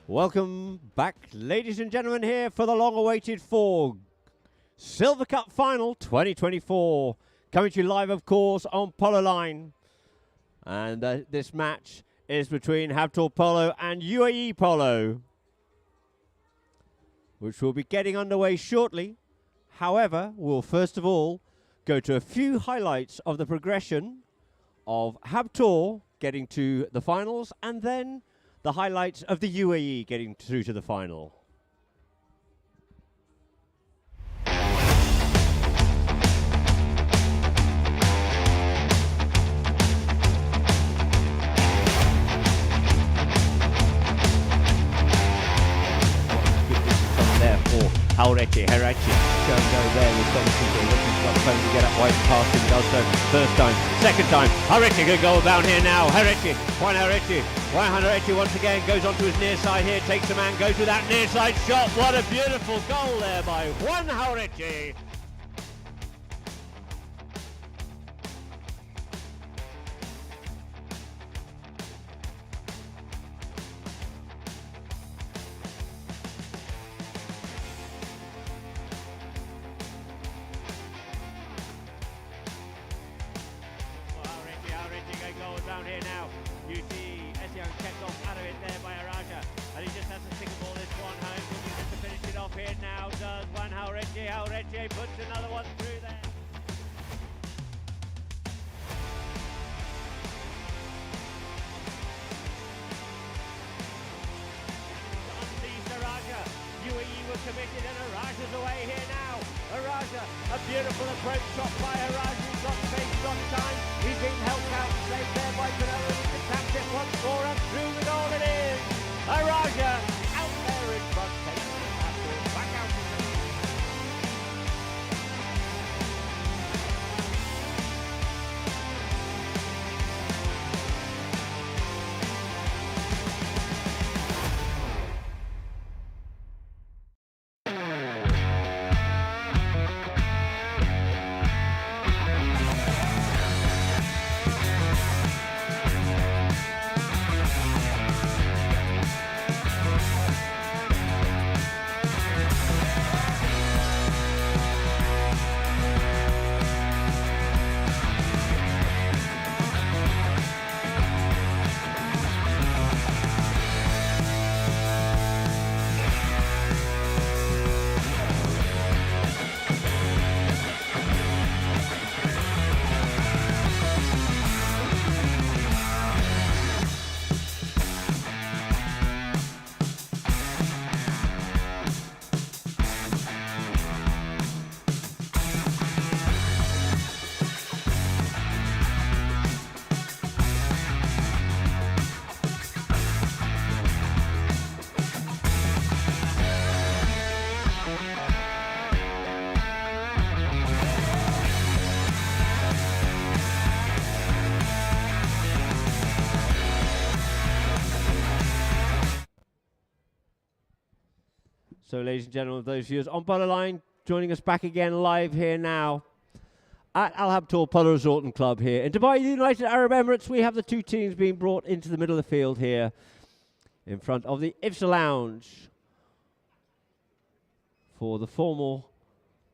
Welcome back, ladies and gentlemen, here for the long-awaited Silver Cup Final 2024. Coming to you live, of course, on Polo Line. And this match is between Habtoor Polo and UAE Polo, which will be getting underway shortly. However, we'll first of all go to a few highlights of the progression of Habtoor getting to the finals, and then the highlights of the UAE getting through to the final. Herachi going to go there with Dominic looking for the phone to get up wide past him, does so first time, second time. Herachi could go down here now. Juan Herachi once again goes onto his near side here, takes a man, goes to that near side shot. What a beautiful goal there by Juan Herachi. Down here now, you see Esian kept off out of it there by Araja, and he just has to stick a ball this one home, looking just to finish it off here now, does Juan Herachi puts another one through there. Unleashed Araja, UAE was committed and Araja's away here now. Araja, a beautiful approach shot by Araja, he's got space, got time, he's been helped out, saved there by Polo, he can tap it once more and through the goal it is. Araja out there in front, taking it back out. So, ladies and gentlemen, those viewers on Polo Line, joining us back again live here now at Al Habtoor Polo Resort and Club here in Dubai, United Arab Emirates. We have the two teams being brought into the middle of the field here in front of the IFSA Lounge for the formal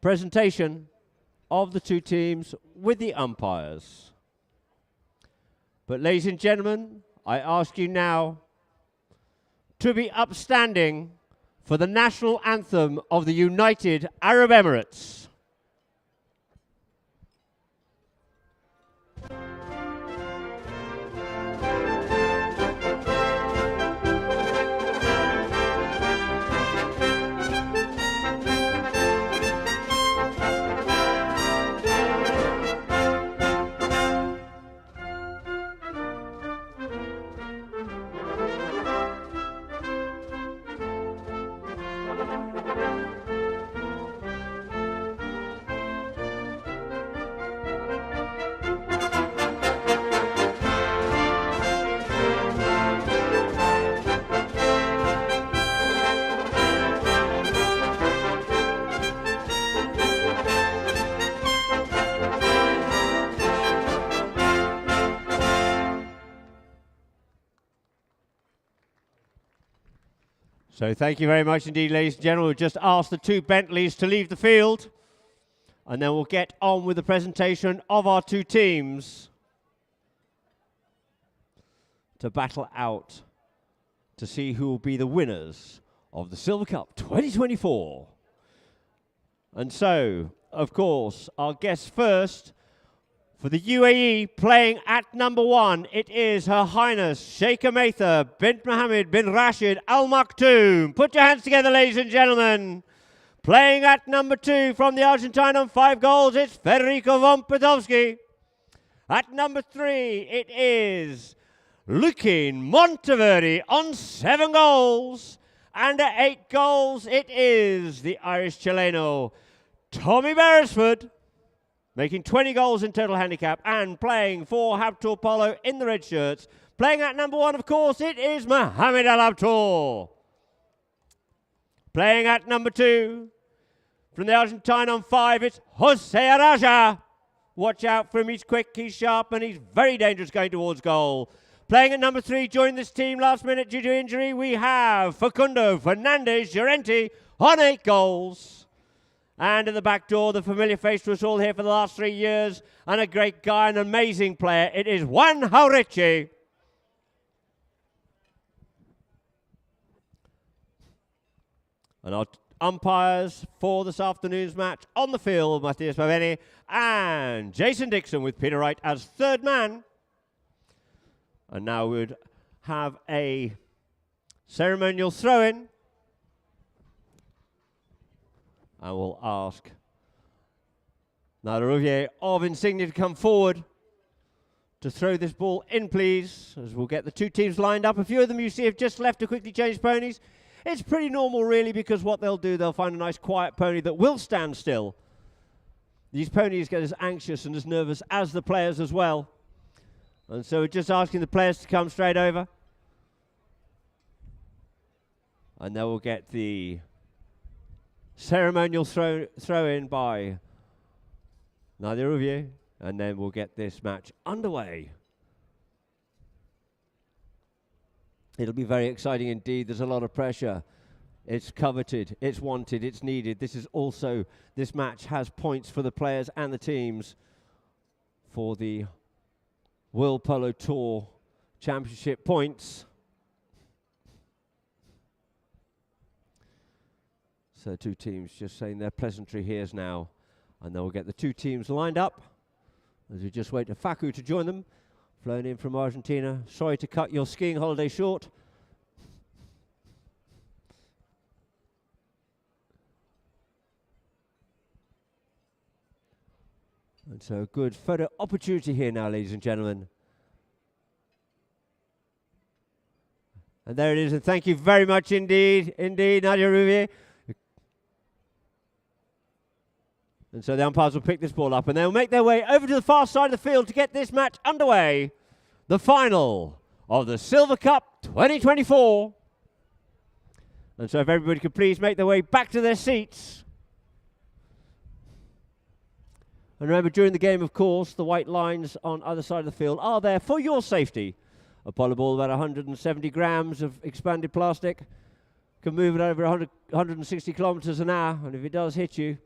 presentation of the two teams with the umpires. But, ladies and gentlemen, I ask you now to be upstanding for the national anthem of the United Arab Emirates. So thank you very much indeed, ladies and gentlemen. We'll just ask the two Bentleys to leave the field, and then we'll get on with the presentation of our two teams to battle out to see who will be the winners of the Silver Cup 2024. And so, of course, our guests first for the UAE, playing at number 1, it is Her Highness Sheikha Maitha bint Mohammed bin Rashid Al Maktoum. Put your hands together, ladies and gentlemen. Playing at number 2 from the Argentine on 5 goals, it's Federico von Potowski. At number 3, it is Lukin Monteverdi on 7 goals. And at 8 goals, it is the Irish Chileno, Tommy Beresford, making 20 goals in total handicap and playing for Habtoor Polo in the red shirts. Playing at number 1, of course, it is Mohammed Al Habtoor. Playing at number 2, from the Argentine on 5, it's Jose Araja. Watch out for him, he's quick, he's sharp, and he's very dangerous going towards goal. Playing at number 3, joined this team last minute due to injury, we have Facundo Fernandez Llorente on 8 goals. And at the back door, the familiar face to us all here for the last 3 years, and a great guy, an amazing player, it is Juan Jauretche. And our umpires for this afternoon's match on the field, Matthias Baveni and Jason Dixon, with Peter Wright as third man. And now we would have a ceremonial throw-in. And we'll ask Nader Rouvier of Insignia to come forward to throw this ball in, please, as we'll get the two teams lined up. A few of them you see have just left to quickly change ponies. It's pretty normal, really, because what they'll do, they'll find a nice quiet pony that will stand still. These ponies get as anxious and as nervous as the players as well. And so we're just asking the players to come straight over. And then we'll get the ceremonial throw in by Nadia Rouvier, and then we'll get this match underway. It'll be very exciting indeed. There's a lot of pressure. It's coveted, it's wanted, it's needed. This match has points for the players and the teams for the World Polo Tour Championship points. So two teams just saying their pleasantry here's now. And then we'll get the two teams lined up as we just wait for Facu to join them. Flown in from Argentina. Sorry to cut your skiing holiday short. And so a good photo opportunity here now, ladies and gentlemen. And there it is, and thank you very much indeed, Nadia Rouvier. And so the umpires will pick this ball up and they'll make their way over to the far side of the field to get this match underway. The final of the Silver Cup 2024. And so if everybody could please make their way back to their seats. And remember, during the game, of course, the white lines on either side of the field are there for your safety. A polo ball about 170 grams of expanded plastic can move at over 160 kilometers an hour. And if it does hit you,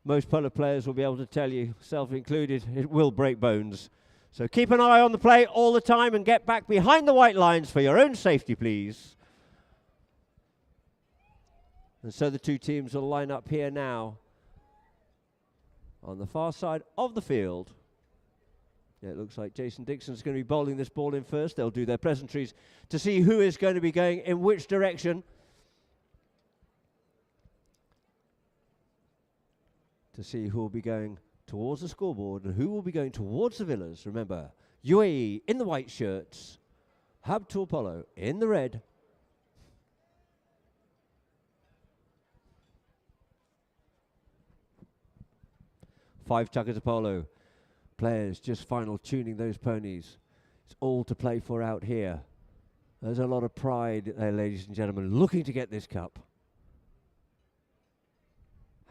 most polo players will be able to tell you, self included, it will break bones. So keep an eye on the play all the time and get back behind the white lines for your own safety, please. And so the two teams will line up here now on the far side of the field. Yeah, it looks like Jason Dixon's going to be bowling this ball in first. They'll do their pleasantries to see who is going to be going in which direction. To see who will be going towards the scoreboard and who will be going towards the villas. Remember, UAE in the white shirts, Habtoor Polo in the red. Five chuggers of polo. Players just final tuning those ponies. It's all to play for out here. There's a lot of pride there, ladies and gentlemen, looking to get this cup.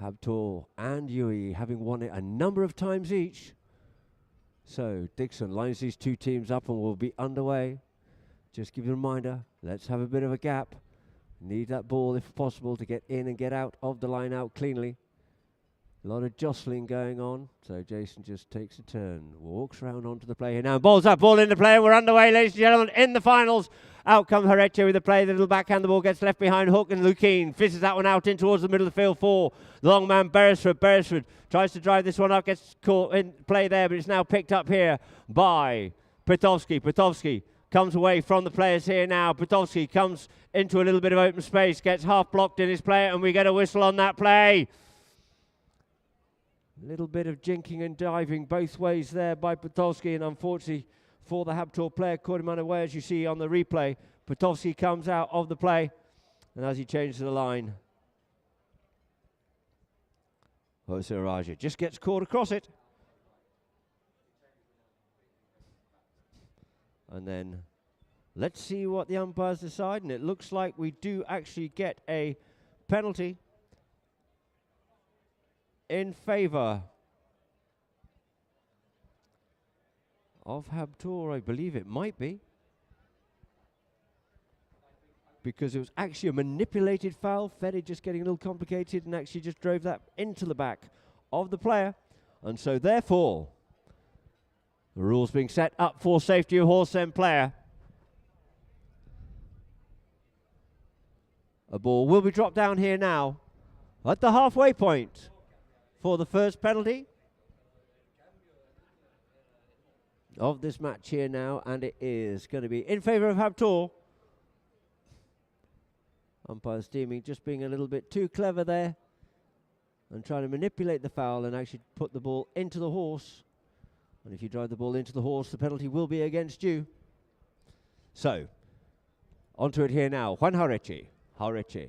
Habtoor and UAE having won it a number of times each. So Dixon lines these two teams up and we'll be underway. Just give you a reminder, let's have a bit of a gap. Need that ball, if possible, to get in and get out of the line out cleanly. A lot of jostling going on, so Jason just takes a turn, walks around onto the play here now, balls that ball into play, and we're underway, ladies and gentlemen, in the finals. Out comes Horeche with the play, the little backhand, the ball gets left behind Hook, and Lukeen fizzes that one out in towards the middle of the field for the long man Beresford. Beresford tries to drive this one up, gets caught in play there, but it's now picked up here by Petovsky. Petovsky comes away from the players here now. Petovsky comes into a little bit of open space, gets half blocked in his play, and we get a whistle on that play. A little bit of jinking and diving both ways there by Petovsky, and unfortunately for the Habtoor player, caught him unaware, as you see on the replay. Petovsky comes out of the play, and as he changes the line, Jose Araja just gets caught across it. And then let's see what the umpires decide, and it looks like we do actually get a penalty in favour of Habtoor. I believe it might be, because it was actually a manipulated foul. Fede just getting a little complicated and actually just drove that into the back of the player, and so therefore the rules being set up for safety of horse and player. A ball will be dropped down here now at the halfway point for the first penalty of this match here now, and it is going to be in favour of Habtoor. Umpires deeming just being a little bit too clever there and trying to manipulate the foul and actually put the ball into the horse. And if you drive the ball into the horse, the penalty will be against you. So, onto it here now. Juan Horeche. Horeche.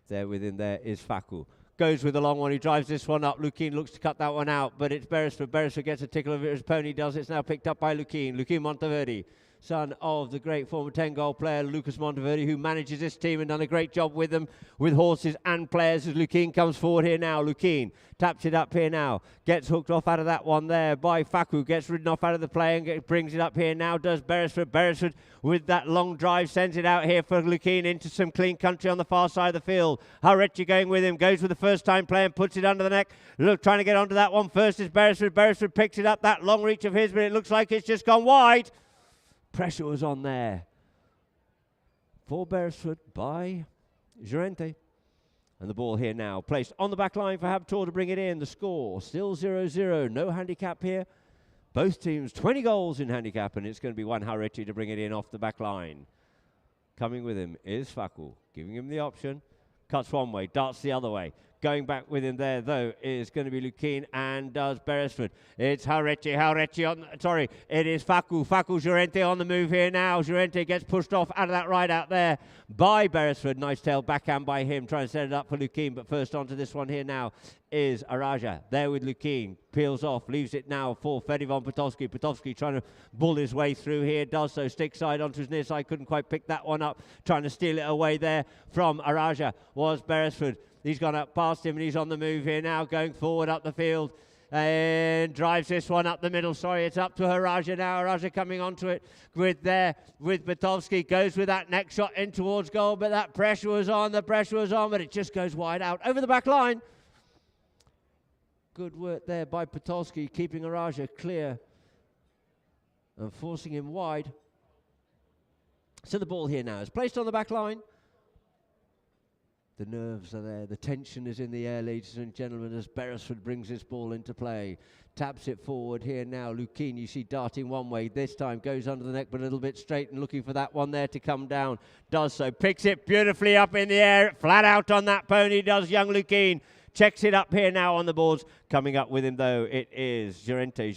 There within there is Facu. Goes with the long one, he drives this one up. Lukeen looks to cut that one out, but it's Beresford. Beresford gets a tickle of it as Pony does. It's now picked up by Lukeen. Lukeen Monteverde, son of the great former 10-goal player Lucas Monteverde, who manages this team and done a great job with them, with horses and players, as Lukeen comes forward here now. Lukeen taps it up here now, gets hooked off out of that one there by Facu, gets ridden off out of the play and brings it up here now, does Beresford. Beresford with that long drive sends it out here for Lukeen into some clean country on the far side of the field. Horeche going with him, goes with the first time play and puts it under the neck. Look, trying to get onto that one first is Beresford. Beresford picks it up, that long reach of his, but it looks like it's just gone wide. Pressure was on there for Beresford by Llorente. And the ball here now placed on the back line for Habtoor to bring it in. The score still 0-0. No handicap here. Both teams 20 goals in handicap, and it's going to be Juan Horeche to bring it in off the back line. Coming with him is Facu, giving him the option. Cuts one way, darts the other way. Going back with him there, though, is going to be Lukeen and does Beresford. It's Horeche on, sorry, it is Facu. Facu Llorente on the move here now. Llorente gets pushed off out of that right out there by Beresford. Nice tail backhand by him, trying to set it up for Lukeen, but first onto this one here now is Araja. There with Lukeen, peels off, leaves it now for Fedivon Petovsky. Petovsky trying to bull his way through here, does so, stick side onto his near side, couldn't quite pick that one up, trying to steal it away there from Araja was Beresford. He's gone up past him and he's on the move here now, going forward up the field and drives this one up the middle. Sorry, it's up to Araja now. Araja coming onto it with Petovsky, goes with that next shot in towards goal, but that pressure was on, but it just goes wide out over the back line. Good work there by Petovsky, keeping Araja clear and forcing him wide. So the ball here now is placed on the back line. The nerves are there, the tension is in the air, ladies and gentlemen, as Beresford brings this ball into play. Taps it forward here now. Lukeen, you see darting one way, this time goes under the neck but a little bit straight and looking for that one there to come down. Does so, picks it beautifully up in the air, flat out on that pony does young Lukeen. Checks it up here now on the boards. Coming up with him though, it is Llorente.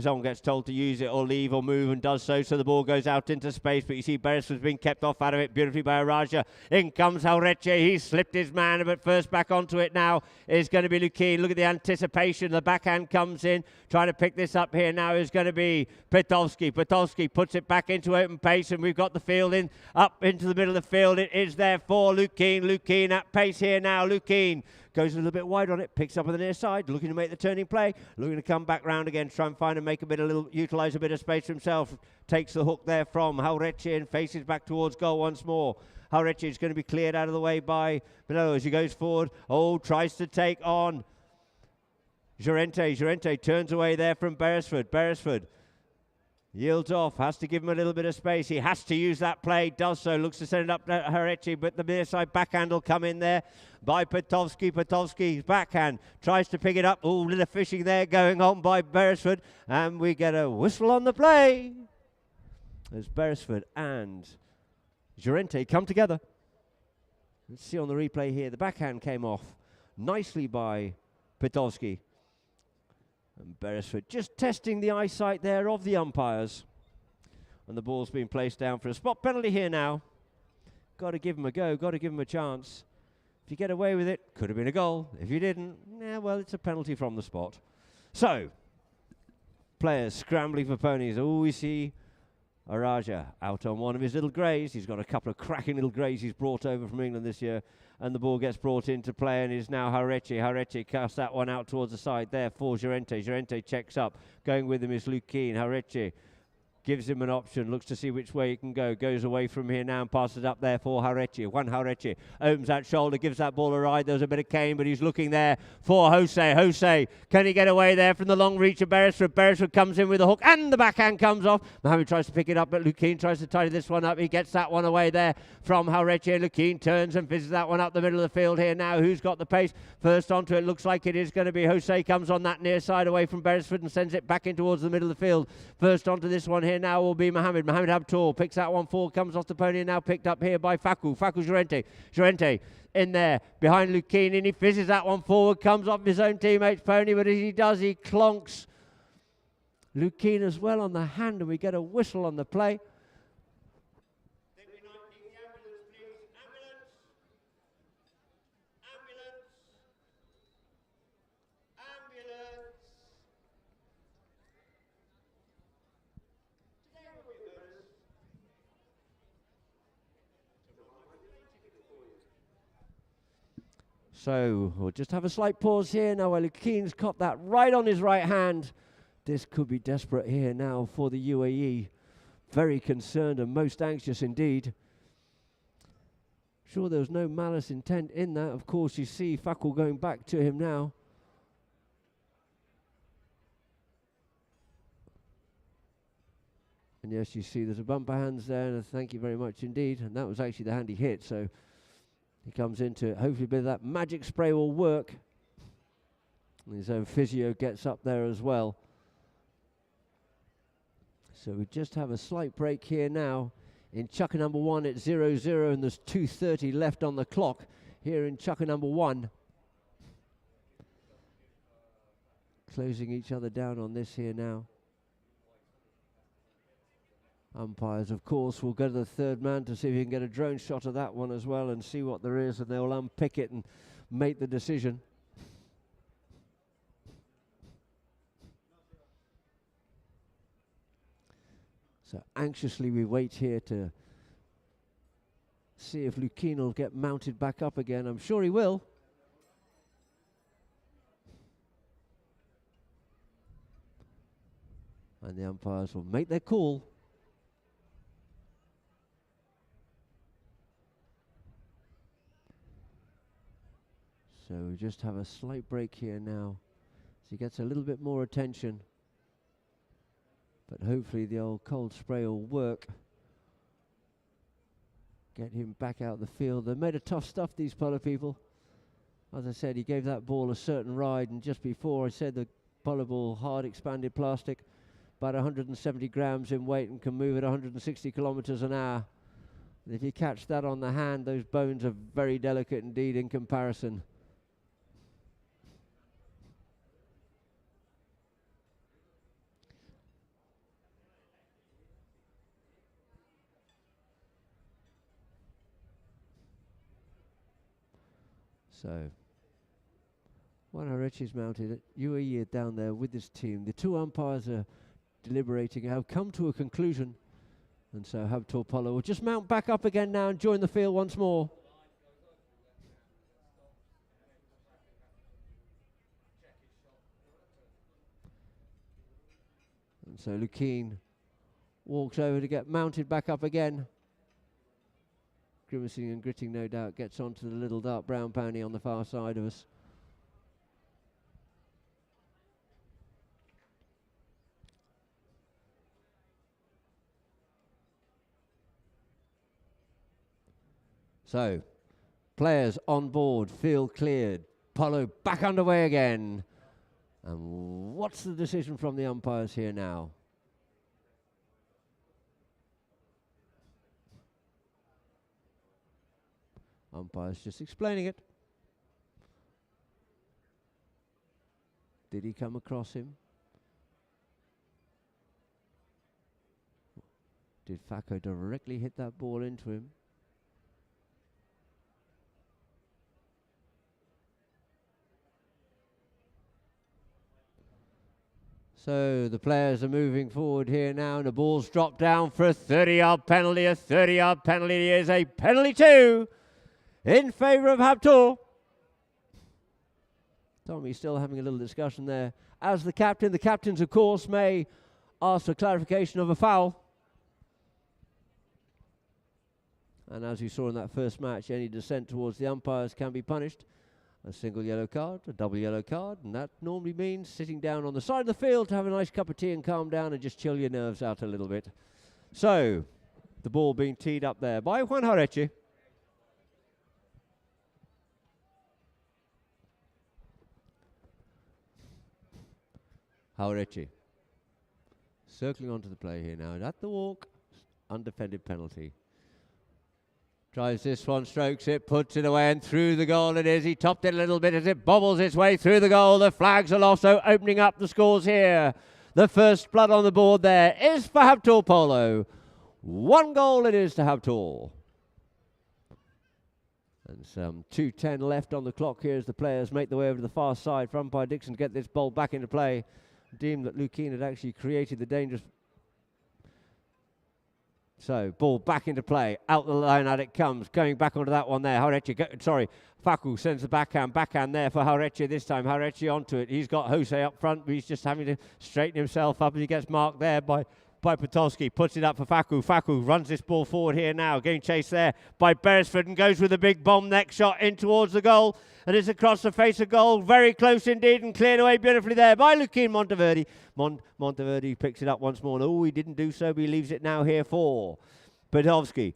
Someone gets told to use it or leave or move and does so, so the ball goes out into space, but you see Beresford's being kept off out of it beautifully by Araja. In comes Horeche, he slipped his man, but first back onto it now is going to be Lukeen. Look at the anticipation, the backhand comes in, trying to pick this up here now is going to be Petovsky. Petovsky puts it back into open pace, and we've got the field in, up into the middle of the field. It is there for Lukeen. Lukeen at pace here now, Lukeen goes a little bit wide on it, picks up on the near side, looking to make the turning play, looking to come back round again, try and find and make utilize a bit of space for himself. Takes the hook there from Habtoor and faces back towards goal once more. Habtoor is going to be cleared out of the way by Polo as he goes forward. Oh, tries to take on Llorente. Llorente turns away there from Beresford. Beresford yields off, has to give him a little bit of space. He has to use that play, does so, looks to send it up to Habtoor, but the near side backhand will come in there by Petovsky. Petovsky's backhand tries to pick it up. Oh, little fishing there going on by Beresford, and we get a whistle on the play as Beresford and Llorente come together. Let's see on the replay here, the backhand came off nicely by Petovsky. And Beresford just testing the eyesight there of the umpires. And the ball's been placed down for a spot penalty here now. Got to give him a go, got to give him a chance. If you get away with it, could have been a goal. If you didn't, well, it's a penalty from the spot. So, players scrambling for ponies. Oh, we see Araja out on one of his little greys. He's got a couple of cracking little greys he's brought over from England this year. And the ball gets brought into play and is now Habtoor. Habtoor casts that one out towards the side there for Llorente. Llorente checks up. Going with him is Lukin. Habtoor gives him an option, looks to see which way he can go. Goes away from here now and passes up there for Habtoor. Habtoor opens that shoulder, gives that ball a ride. There's a bit of cane, but he's looking there for Jose. Jose, can he get away there from the long reach of Beresford? Beresford comes in with the hook and the backhand comes off. Mohammed tries to pick it up, but Lukin tries to tidy this one up. He gets that one away there from Habtoor. Lukin turns and fizzes that one up the middle of the field here now. Who's got the pace? First onto it, looks like it is going to be Jose. Comes on that near side away from Beresford and sends it back in towards the middle of the field. First onto this one here now will be Mohammed. Mohammed Habtoor picks that one forward, comes off the pony and now picked up here by Faku. Faku Llorente. Llorente in there behind Lukin and he fizzes that one forward, comes off his own teammate's pony, but as he does, he clonks Lukin as well on the hand and we get a whistle on the play. So we'll just have a slight pause here now while Lukin's caught that right on his right hand. This could be desperate here now for the UAE. Very concerned and most anxious indeed. Sure, there was no malice intent in that. Of course, you see Fakul going back to him now. And yes, you see there's a bumper hands there, and thank you very much indeed. And that was actually the hand he hit, so he comes into it. Hopefully a bit of that magic spray will work. And his own physio gets up there as well. So we just have a slight break here now. In chukker number 1 it's 0-0 and there's 2:30 left on the clock here in chukker number 1. Closing each other down on this here now. Umpires, of course, will go to the third man to see if he can get a drone shot of that one as well and see what there is, and they'll unpick it and make the decision. So anxiously we wait here to see if Lukin will get mounted back up again. I'm sure he will. And the umpires will make their call. So we just have a slight break here now. So he gets a little bit more attention. But hopefully the old cold spray will work. Get him back out the field. They're made of tough stuff, these Polo people. As I said, he gave that ball a certain ride, and just before I said the Polo ball, hard expanded plastic, about 170 grams in weight and can move at 160 kilometers an hour. And if you catch that on the hand, those bones are very delicate indeed in comparison. So, when Habtoor's mounted it, UAE are down there with this team. The two umpires are deliberating, have come to a conclusion. And so Habtoor Polo will just mount back up again now and join the field once more. And so Lukeen walks over to get mounted back up again. Grimacing and gritting, no doubt, gets onto the little dark brown pony on the far side of us. So, players on board, field cleared, Polo back underway again. And what's the decision from the umpires here now? Umpire's just explaining it. Did he come across him? Did Facu directly hit that ball into him? So the players are moving forward here now, and the ball's dropped down for a 30-yard penalty. A 30-yard penalty is a penalty too in favour of Habtoor. Tommy's still having a little discussion there. As the captains, of course, may ask for clarification of a foul. And as you saw in that first match, any dissent towards the umpires can be punished. A single yellow card, a double yellow card, and that normally means sitting down on the side of the field to have a nice cup of tea and calm down and just chill your nerves out a little bit. So, the ball being teed up there by Juan Hareche. Hareche circling onto the play here now. At the walk, undefended penalty. Tries this one, strokes it, puts it away, and through the goal it is. He topped it a little bit as it bobbles its way through the goal. The flags are also opening up the scores here. The first blood on the board there is for Habtoor Polo. 1 goal it is to Habtoor. And some 2:10 left on the clock here as the players make their way over to the far side for umpire Dixon to get this ball back into play. Deemed that Lukeen had actually created the dangerous. So, ball back into play. Out the line out it comes. Going back onto that one there. Facu sends the backhand there for Hareche this time. Hareche onto it. He's got Jose up front, but he's just having to straighten himself up as he gets marked there by Potolski. Puts it up for Facu. Facu runs this ball forward here now. Getting chased there by Beresford and goes with a big bomb next shot in towards the goal. And it's across the face of goal. Very close indeed and cleared away beautifully there by Lukeen Monteverde. Monteverde picks it up once more. No, he didn't do so, but he leaves it now here for Potolski.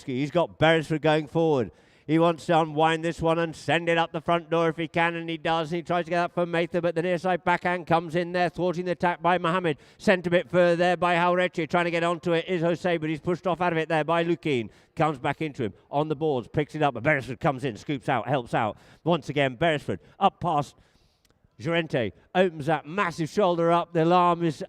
He's got Beresford going forward. He wants to unwind this one and send it up the front door if he can, and he does. He tries to get up for Mather, but the near side backhand comes in there, thwarting the attack by Mohammed. Sent a bit further there by Hareche. Trying to get onto it is Jose, but he's pushed off out of it there by Lukeen. Comes back into him on the boards, picks it up, but Beresford comes in, scoops out, helps out. Once again, Beresford up past Llorente. Opens that massive shoulder up. The alarm is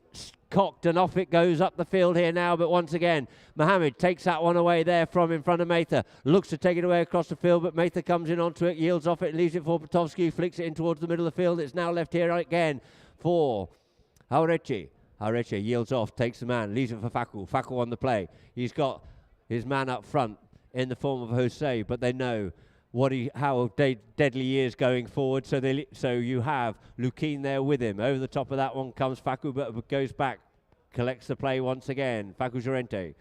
cocked and off it goes up the field here now, but once again Mohammed takes that one away there from in front of Mather, looks to take it away across the field, but Mather comes in onto it, yields off it, leaves it for Potolski, flicks it in towards the middle of the field. It's now left here again for Hareche. Hareche yields off, takes the man, leaves it for Facu on the play. He's got his man up front in the form of Jose, but they know how deadly he is going forward. So you have Lukeen there with him. Over the top of that one comes Facu, but goes back, collects the play once again. Facu Llorente.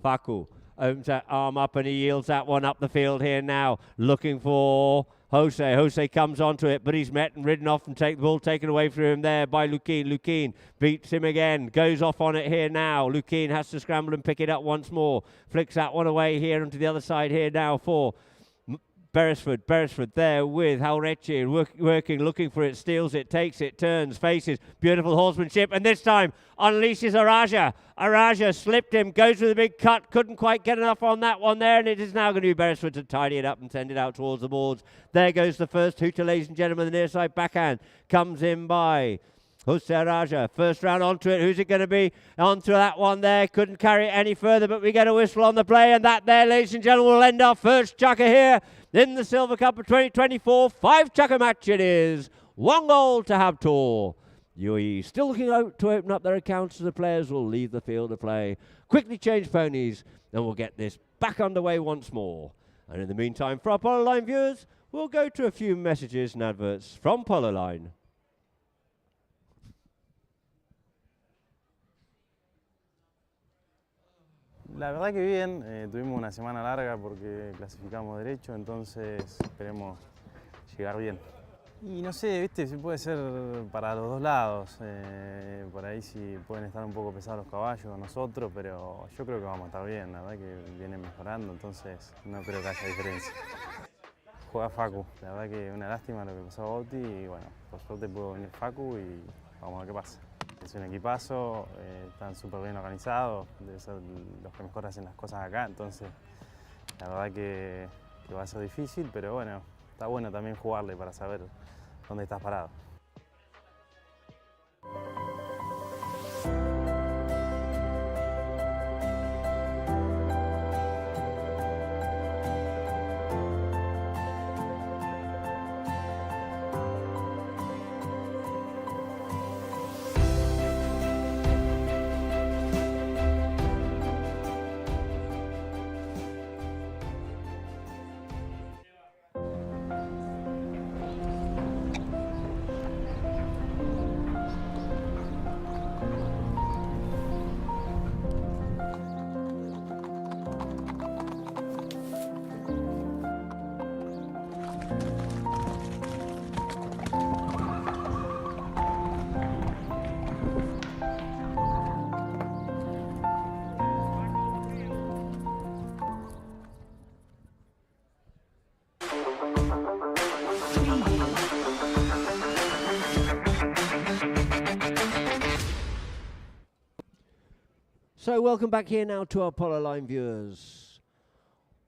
Facu opens that arm up and he yields that one up the field here now, looking for Jose. Jose comes onto it, but he's met and ridden off and the ball taken away from him there by Lukeen. Lukeen beats him again, goes off on it here now. Lukeen has to scramble and pick it up once more. Flicks that one away here onto the other side here now for Beresford there with Hareche working, looking for it, steals it, takes it, turns, faces, beautiful horsemanship, and this time unleashes Araja. Araja slipped him, goes with a big cut, couldn't quite get enough on that one there, and it is now going to be Beresford to tidy it up and send it out towards the boards. There goes the first hooter, ladies and gentlemen. The near side backhand comes in by Jose Araja. First round onto it. Who's it going to be? Onto that one there. Couldn't carry it any further, but we get a whistle on the play, and that there, ladies and gentlemen, will end our first chucker here in the Silver Cup of 2024. 5 chucker match it is. 1 goal to Habtoor. UAE still looking out to open up their accounts as the players will leave the field of play. Quickly change ponies, and we'll get this back underway once more. And in the meantime, for our Polo Line viewers, we'll go to a few messages and adverts from Polo Line. La verdad que bien, tuvimos una semana larga porque clasificamos derecho, entonces esperemos llegar bien. Y no sé, viste, si puede ser para los dos lados, por ahí sí pueden estar un poco pesados los caballos nosotros, pero yo creo que vamos a estar bien, la verdad que vienen mejorando, entonces no creo que haya diferencia. Juega Facu, la verdad que una lástima lo que pasó a Bauti y bueno, por suerte pudo venir Facu y vamos a ver qué pasa. Es un equipazo, están súper bien organizados, deben ser los que mejor hacen las cosas acá, entonces la verdad que va a ser difícil, pero bueno, está bueno también jugarle para saber dónde estás parado. So welcome back here now to our Polo Line viewers.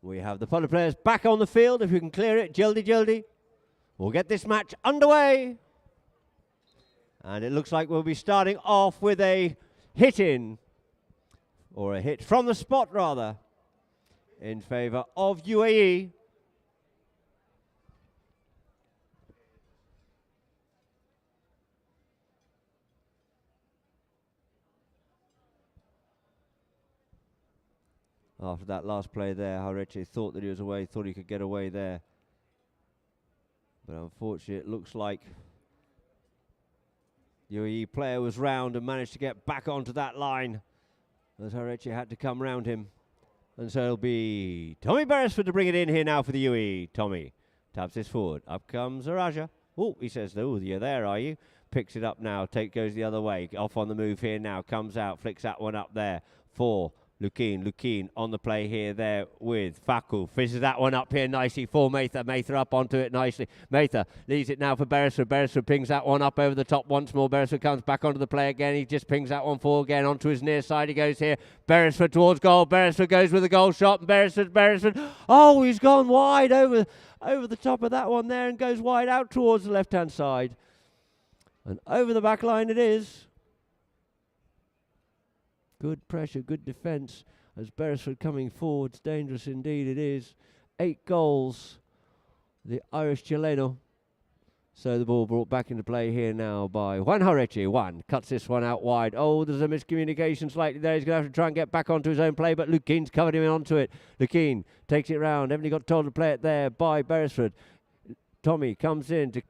We have the Polo players back on the field. If you can clear it, Jaldi. We'll get this match underway. And it looks like we'll be starting off with a hit-in, or a hit from the spot rather, in favour of UAE. After that last play there, Hareche thought that he was away, thought he could get away there. But unfortunately, it looks like UAE player was round and managed to get back onto that line, as Hareche had to come round him. And so it'll be Tommy Beresford to bring it in here now for the UAE. Tommy taps this forward. Up comes Araja. Oh, he says, oh, you're there, are you? Picks it up now. Goes the other way. Off on the move here now. Comes out. Flicks that one up there for Lukin on the play here there with Faku. Fishes that one up here nicely for Mather. Mather up onto it nicely. Mather leaves it now for Beresford. Beresford pings that one up over the top once more. Beresford comes back onto the play again. He just pings that one forward again onto his near side. He goes here. Beresford towards goal. Beresford goes with a goal shot. Beresford. Oh, he's gone wide over the top of that one there and goes wide out towards the left-hand side. And over the back line it is. Good pressure, good defence as Beresford coming forwards. Dangerous indeed it is. 8 goals, the Irish Chileno. So the ball brought back into play here now by Juan Hareche. Juan cuts this one out wide. Oh, there's a miscommunication slightly there. He's going to have to try and get back onto his own play, but Lukin's covered him onto it. Lukin takes it round. Everybody got told to play it there by Beresford. Tommy comes in to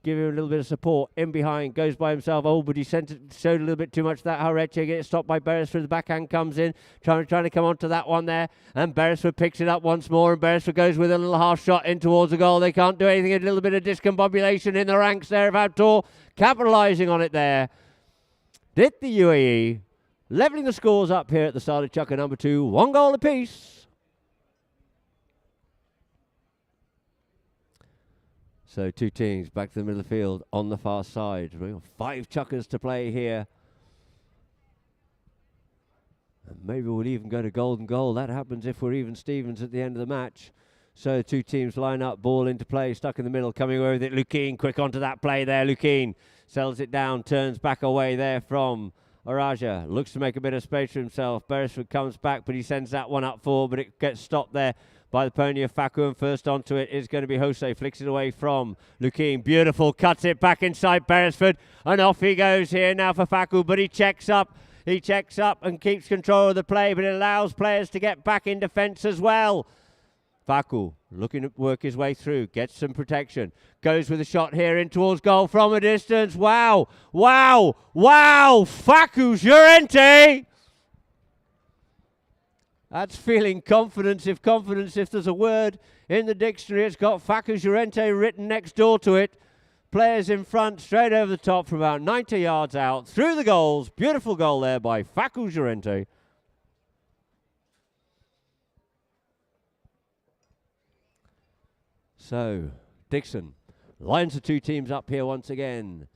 give him a little bit of support. In behind, goes by himself. Oh, but he showed a little bit too much that Hareche. Gets stopped by Beresford. The backhand comes in, trying to come onto that one there. And Beresford picks it up once more. And Beresford goes with a little half shot in towards the goal. They can't do anything. A little bit of discombobulation in the ranks there of Habtoor. Capitalising on it there. Did the UAE. Levelling the scores up here at the start of Chukker number 2. 1 goal apiece. So 2 teams back to the middle of the field on the far side. We've got 5 chukkers to play here. And maybe we'll even go to golden goal. That happens if we're even Stevens at the end of the match. So 2 teams line up, ball into play, stuck in the middle, coming away with it. Lukin quick onto that play there. Lukin sells it down, turns back away there from Araja. Looks to make a bit of space for himself. Beresford comes back, but he sends that one up forward, but it gets stopped there by the pony of Faku, and first onto it is going to be Jose. Flicks it away from Lukin. Beautiful. Cuts it back inside Beresford. And off he goes here now for Faku, but he checks up. He checks up and keeps control of the play, but it allows players to get back in defence as well. Faku looking to work his way through. Gets some protection. Goes with a shot here in towards goal from a distance. Wow. Wow. Wow. Faku Llorente. That's feeling confidence. If there's a word in the dictionary, it's got Facu Llorente written next door to it. Players in front, straight over the top from about 90 yards out, through the goals. Beautiful goal there by Facu Llorente. So, Dixon lines the two teams up here once again.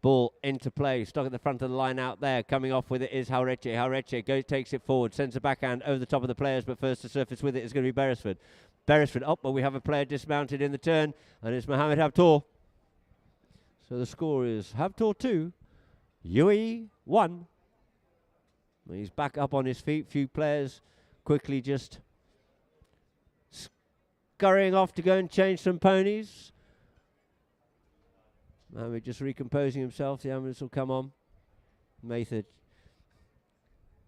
Ball into play, stuck at the front of the line out there. Coming off with it is Haureche. Haureche takes it forward, sends a backhand over the top of the players, but first to surface with it is going to be Beresford. Beresford up, but we have a player dismounted in the turn, and it's Mohamed Habtoor. So the score is Habtoor 2, UAE 1. He's back up on his feet. Few players quickly just scurrying off to go and change some ponies. Mohamed just recomposing himself. The ambulance will come on. Mathod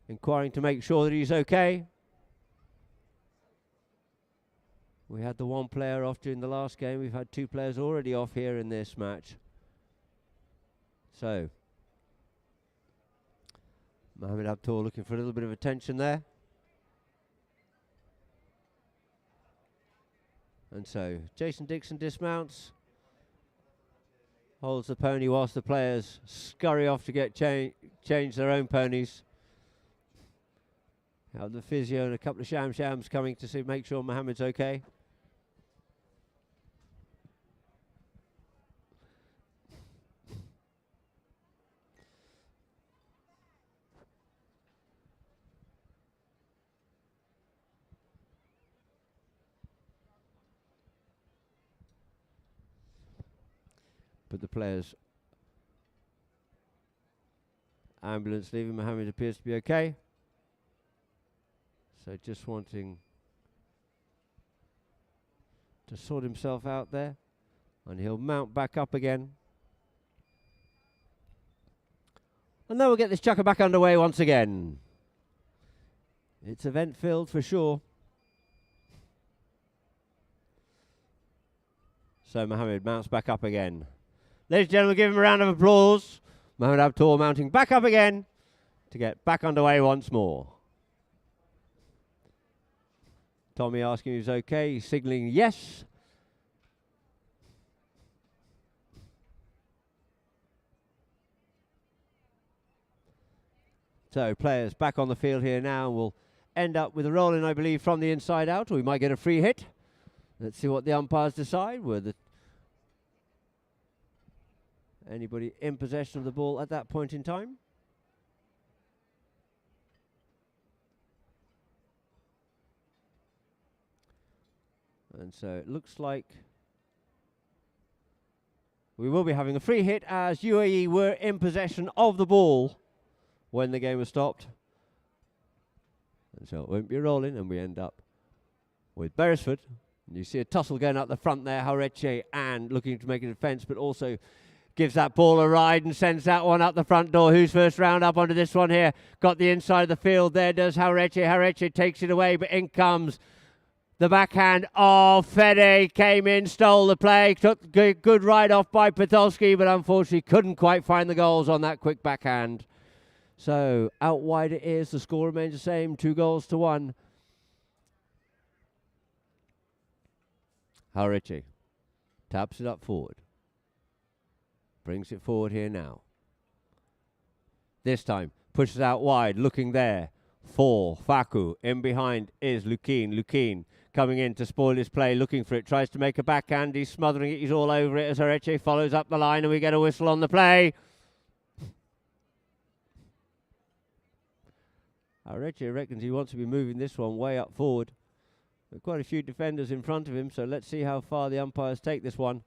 inquiring to make sure that he's okay. We had the one player off during the last game. We've had two players already off here in this match. So, Mohamed Habtoor looking for a little bit of attention there. And so, Jason Dixon dismounts. Holds the pony whilst the players scurry off to get change their own ponies. Have the physio and a couple of shams coming to make sure Mohamed's okay. But the players' ambulance leaving. Mohamed appears to be okay. So just wanting to sort himself out there. And he'll mount back up again. And then we'll get this chucker back underway once again. It's event filled for sure. So Mohamed mounts back up again. Ladies and gentlemen, give him a round of applause. Mohamed Habtoor mounting back up again to get back underway once more. Tommy asking if he's okay. He's signalling yes. So players back on the field here now. We'll end up with a roll-in, I believe, from the inside out, or we might get a free hit. Let's see what the umpires decide. Were anybody in possession of the ball at that point in time? And so it looks like we will be having a free hit as UAE were in possession of the ball when the game was stopped. And so it won't be rolling, and we end up with Beresford. And you see a tussle going up the front there, Haureche, and looking to make a defence, but also gives that ball a ride and sends that one up the front door. Who's first round up onto this one here? Got the inside of the field. There does Haureche. Haureche takes it away, but in comes the backhand of Fede. Came in, stole the play. Took good ride off by Podolski, but unfortunately couldn't quite find the goals on that quick backhand. So out wide it is. The score remains the same, 2-1. Haureche taps it up forward. Brings it forward here now. This time, pushes out wide, looking there for Facu. In behind is Lukin. Lukin coming in to spoil his play, looking for it. Tries to make a backhand. He's smothering it. He's all over it as Haureche follows up the line, and we get a whistle on the play. Haureche reckons he wants to be moving this one way up forward. There are quite a few defenders in front of him, so let's see how far the umpires take this one.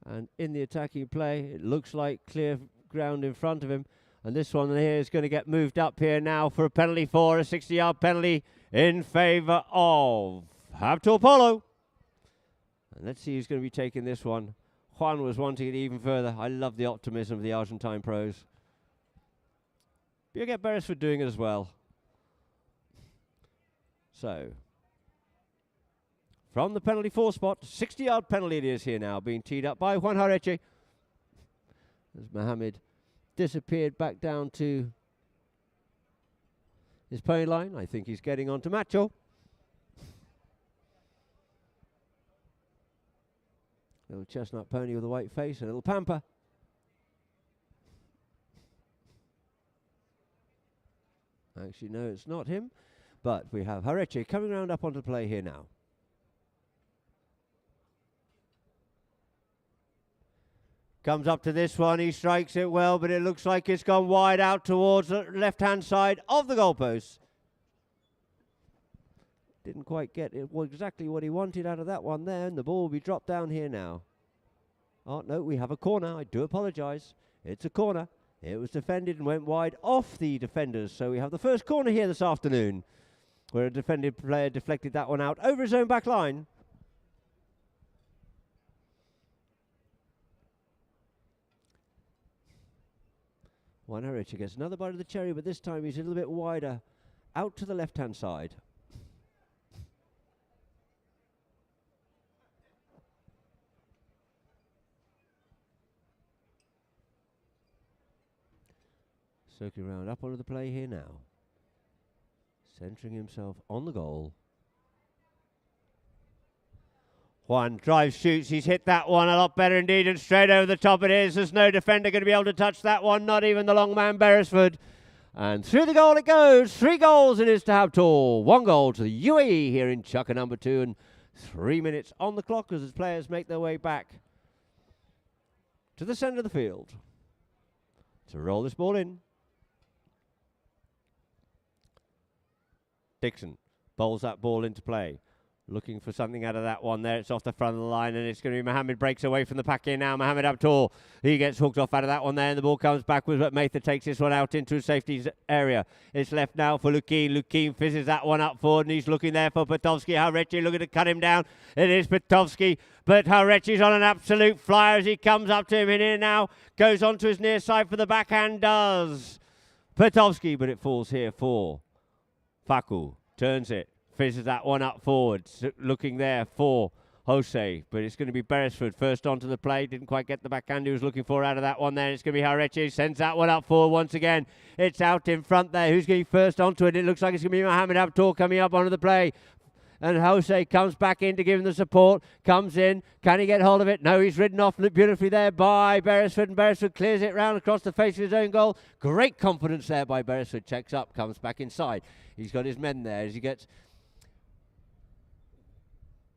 And in the attacking play, it looks like clear ground in front of him. And this one here is going to get moved up here now for a penalty, for a 60-yard penalty in favour of Habtoor Polo. And let's see who's going to be taking this one. Juan was wanting it even further. I love the optimism of the Argentine pros. You get Beresford doing it as well. So, from the penalty 4 spot, 60-yard penalty it is here now, being teed up by Juan Haureche. As Mohamed disappeared back down to his pony line. I think he's getting on to Macho. Little chestnut pony with a white face, a little pamper. Actually, no, it's not him. But we have Hareche coming round up onto play here now. Comes up to this one, he strikes it well, but it looks like it's gone wide out towards the left-hand side of the goalpost. Didn't quite get it exactly what he wanted out of that one there, and the ball will be dropped down here now. Oh, no, we have a corner. I do apologise. It's a corner. It was defended and went wide off the defenders, so we have the first corner here this afternoon, where a defended player deflected that one out over his own back line. Juan Hareche gets another bite of the cherry, but this time he's a little bit wider out to the left-hand side. Circling round up onto the play here now. Centering himself on the goal. Juan drives, shoots, he's hit that one a lot better indeed, and straight over the top it is. There's no defender going to be able to touch that one, not even the long man Beresford. And through the goal it goes. 3 goals it is to Habtoor. 1 goal to the UAE here in Chukka number 2, and 3 minutes on the clock as the players make their way back to the centre of the field to roll this ball in. Dixon bowls that ball into play. Looking for something out of that one there. It's off the front of the line, and it's going to be Mohammed breaks away from the pack here now. Mohammed Habtoor, he gets hooked off out of that one there, and the ball comes backwards, but Mather takes this one out into safety area. It's left now for Lukien. Lukien fizzes that one up forward, and he's looking there for Petovsky. Hareche looking to cut him down. It is Petovsky, but Hareche's on an absolute flyer as he comes up to him in here now. Goes on to his near side for the backhand, does Petovsky, but it falls here for Faku. Turns it. Fizzes that one up forward, looking there for Jose, but it's going to be Beresford first onto the play. Didn't quite get the backhand he was looking for out of that one there. It's going to be Hareche, sends that one up forward once again. It's out in front there. Who's going first onto it? It looks like it's going to be Mohammed Habtoor coming up onto the play. And Jose comes back in to give him the support. Comes in. Can he get hold of it? No, he's ridden off beautifully there by Beresford, and Beresford clears it round across the face of his own goal. Great confidence there by Beresford. Checks up, comes back inside. He's got his men there as he gets...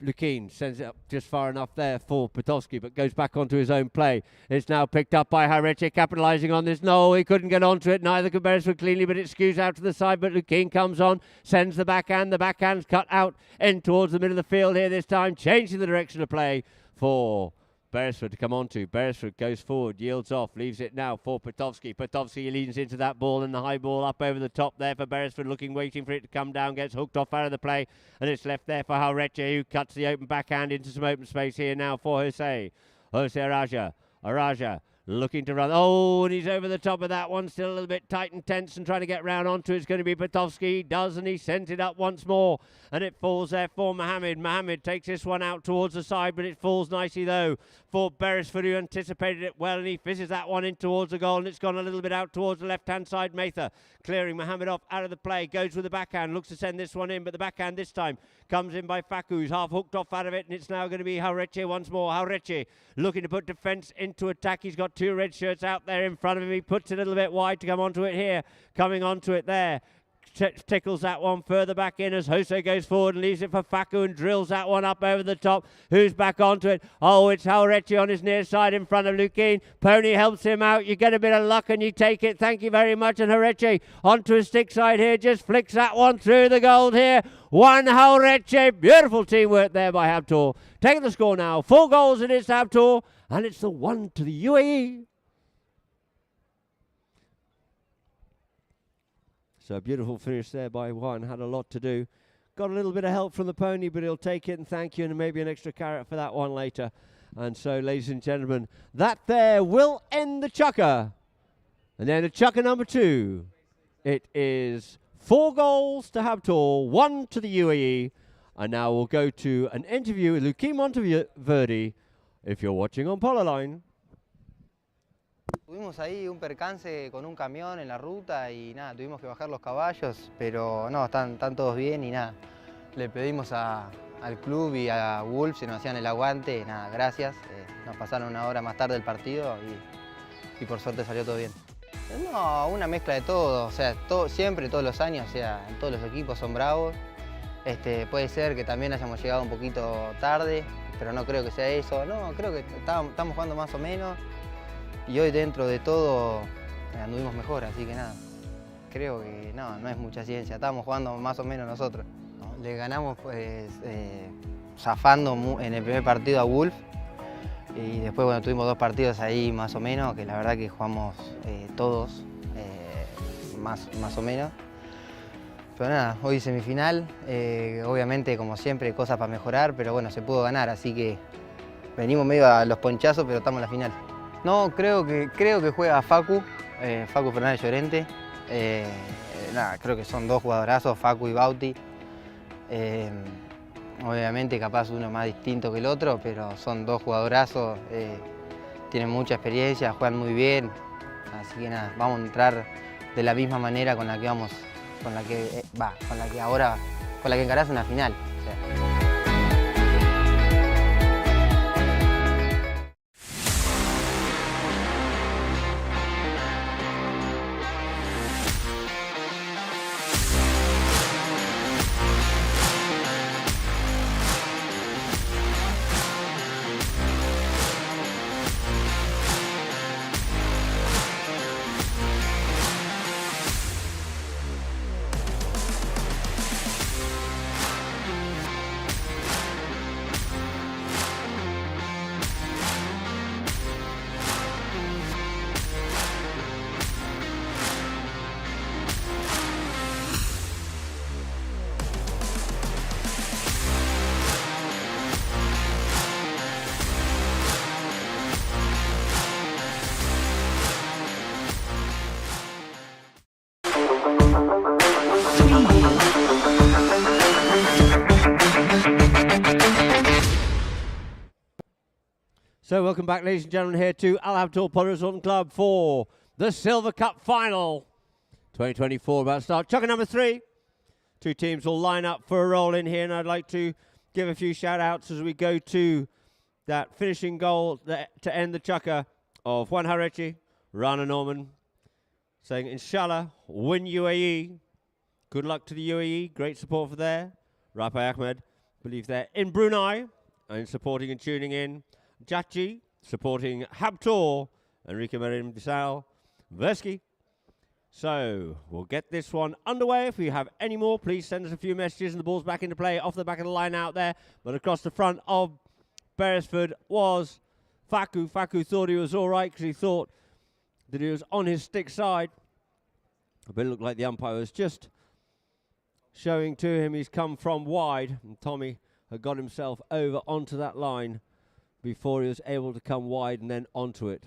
Lukien sends it up just far enough there for Petovsky, but goes back onto his own play. It's now picked up by Hareche, capitalising on this. No, he couldn't get onto it. Neither could Beresford cleanly, but it skews out to the side. But Lukien comes on, sends the backhand. The backhand's cut out in towards the middle of the field here this time, changing the direction of play for Beresford to come on to. Beresford goes forward, yields off, leaves it now for Petovsky. Petovsky leans into that ball, and the high ball up over the top there for Beresford, waiting for it to come down, gets hooked off out of the play, and it's left there for Hareche, who cuts the open backhand into some open space here now for Jose. Jose Araja looking to run. Oh, and he's over the top of that one, still a little bit tight and tense and trying to get round onto it. It's going to be Petovsky. He does, and he sends it up once more, and it falls there for Mohammed. Mohammed takes this one out towards the side, but it falls nicely though for Beresford, who anticipated it well, and he fizzes that one in towards the goal, and it's gone a little bit out towards the left-hand side. Mather clearing Mohammed off out of the play, goes with the backhand, looks to send this one in, but the backhand this time comes in by Faku, who's half hooked off out of it, and it's now going to be Hareche once more. Hareche looking to put defence into attack. He's got 2 red shirts out there in front of him. He puts it a little bit wide to come onto it here, coming onto it there. Tickles that one further back in as Jose goes forward and leaves it for Faku and drills that one up over the top. Who's back onto it? Oh, it's Hareche on his near side in front of Lukien. Pony helps him out. You get a bit of luck and you take it. Thank you very much. And Hareche onto his stick side here, just flicks that one through the goal here. 1 Hareche. Beautiful teamwork there by Habtoor. Taking the score now. 4 goals it is to Habtoor, and it's the 1 to the UAE. So a beautiful finish there by Juan. Had a lot to do. Got a little bit of help from the pony, but he'll take it and thank you, and maybe an extra carrot for that one later. And so, ladies and gentlemen, that there will end the Chukka. And then the Chukka number 2. It is 4 goals to Habtoor, 1 to the UAE. And now we'll go to an interview with Lukien Monteverde if you're watching on Polo Line. Tuvimos ahí un percance con un camión en la ruta y nada, tuvimos que bajar los caballos, pero no, están todos bien y nada. Le pedimos al club y a Wolf si nos hacían el aguante, nada, gracias. Nos pasaron una hora más tarde el partido y por suerte salió todo bien. No, una mezcla de todo, o sea, siempre, todos los años, o sea, todos los equipos son bravos. Puede ser que también hayamos llegado un poquito tarde, pero no creo que sea eso. No, creo que estamos jugando más o menos. Y hoy dentro de todo anduvimos mejor, así que nada, creo que no es mucha ciencia, estábamos jugando más o menos nosotros. ¿No? Le ganamos pues zafando en el primer partido a Wolf y después bueno, tuvimos 2 partidos ahí más o menos, que la verdad que jugamos todos más o menos. Pero nada, hoy semifinal, obviamente como siempre cosas para mejorar, pero bueno, se pudo ganar, así que venimos medio a los ponchazos, pero estamos en la final. No, creo que juega Facu Fernández Llorente. Nada, creo que son 2 jugadorazos, Facu y Bauti. Obviamente capaz uno más distinto que el otro, pero son 2 jugadorazos, tienen mucha experiencia, juegan muy bien. Así que nada, vamos a entrar de la misma manera con la que vamos, con la que encarás en la final. O sea. So welcome back, ladies and gentlemen, here to Habtoor Polo Club for the Silver Cup Final 2024 about to start. Chucker number 3. 2 teams will line up for a roll in here, and I'd like to give a few shout-outs as we go to that finishing goal to end the chucker of Juan Harechi, Rana Norman, saying, Inshallah, win UAE. Good luck to the UAE. Great support for there. Rafa Ahmed, believe they're in Brunei and supporting and tuning in. Jachi, supporting Habtoor, Enrique Marin Bissau, Versky. So, we'll get this one underway. If you have any more, please send us a few messages and the ball's back into play off the back of the line out there. But across the front of Beresford was Facu. Facu thought he was all right because he thought that he was on his stick side. But it looked like the umpire was just showing to him he's come from wide. And Tommy had got himself over onto that line before he was able to come wide and then onto it.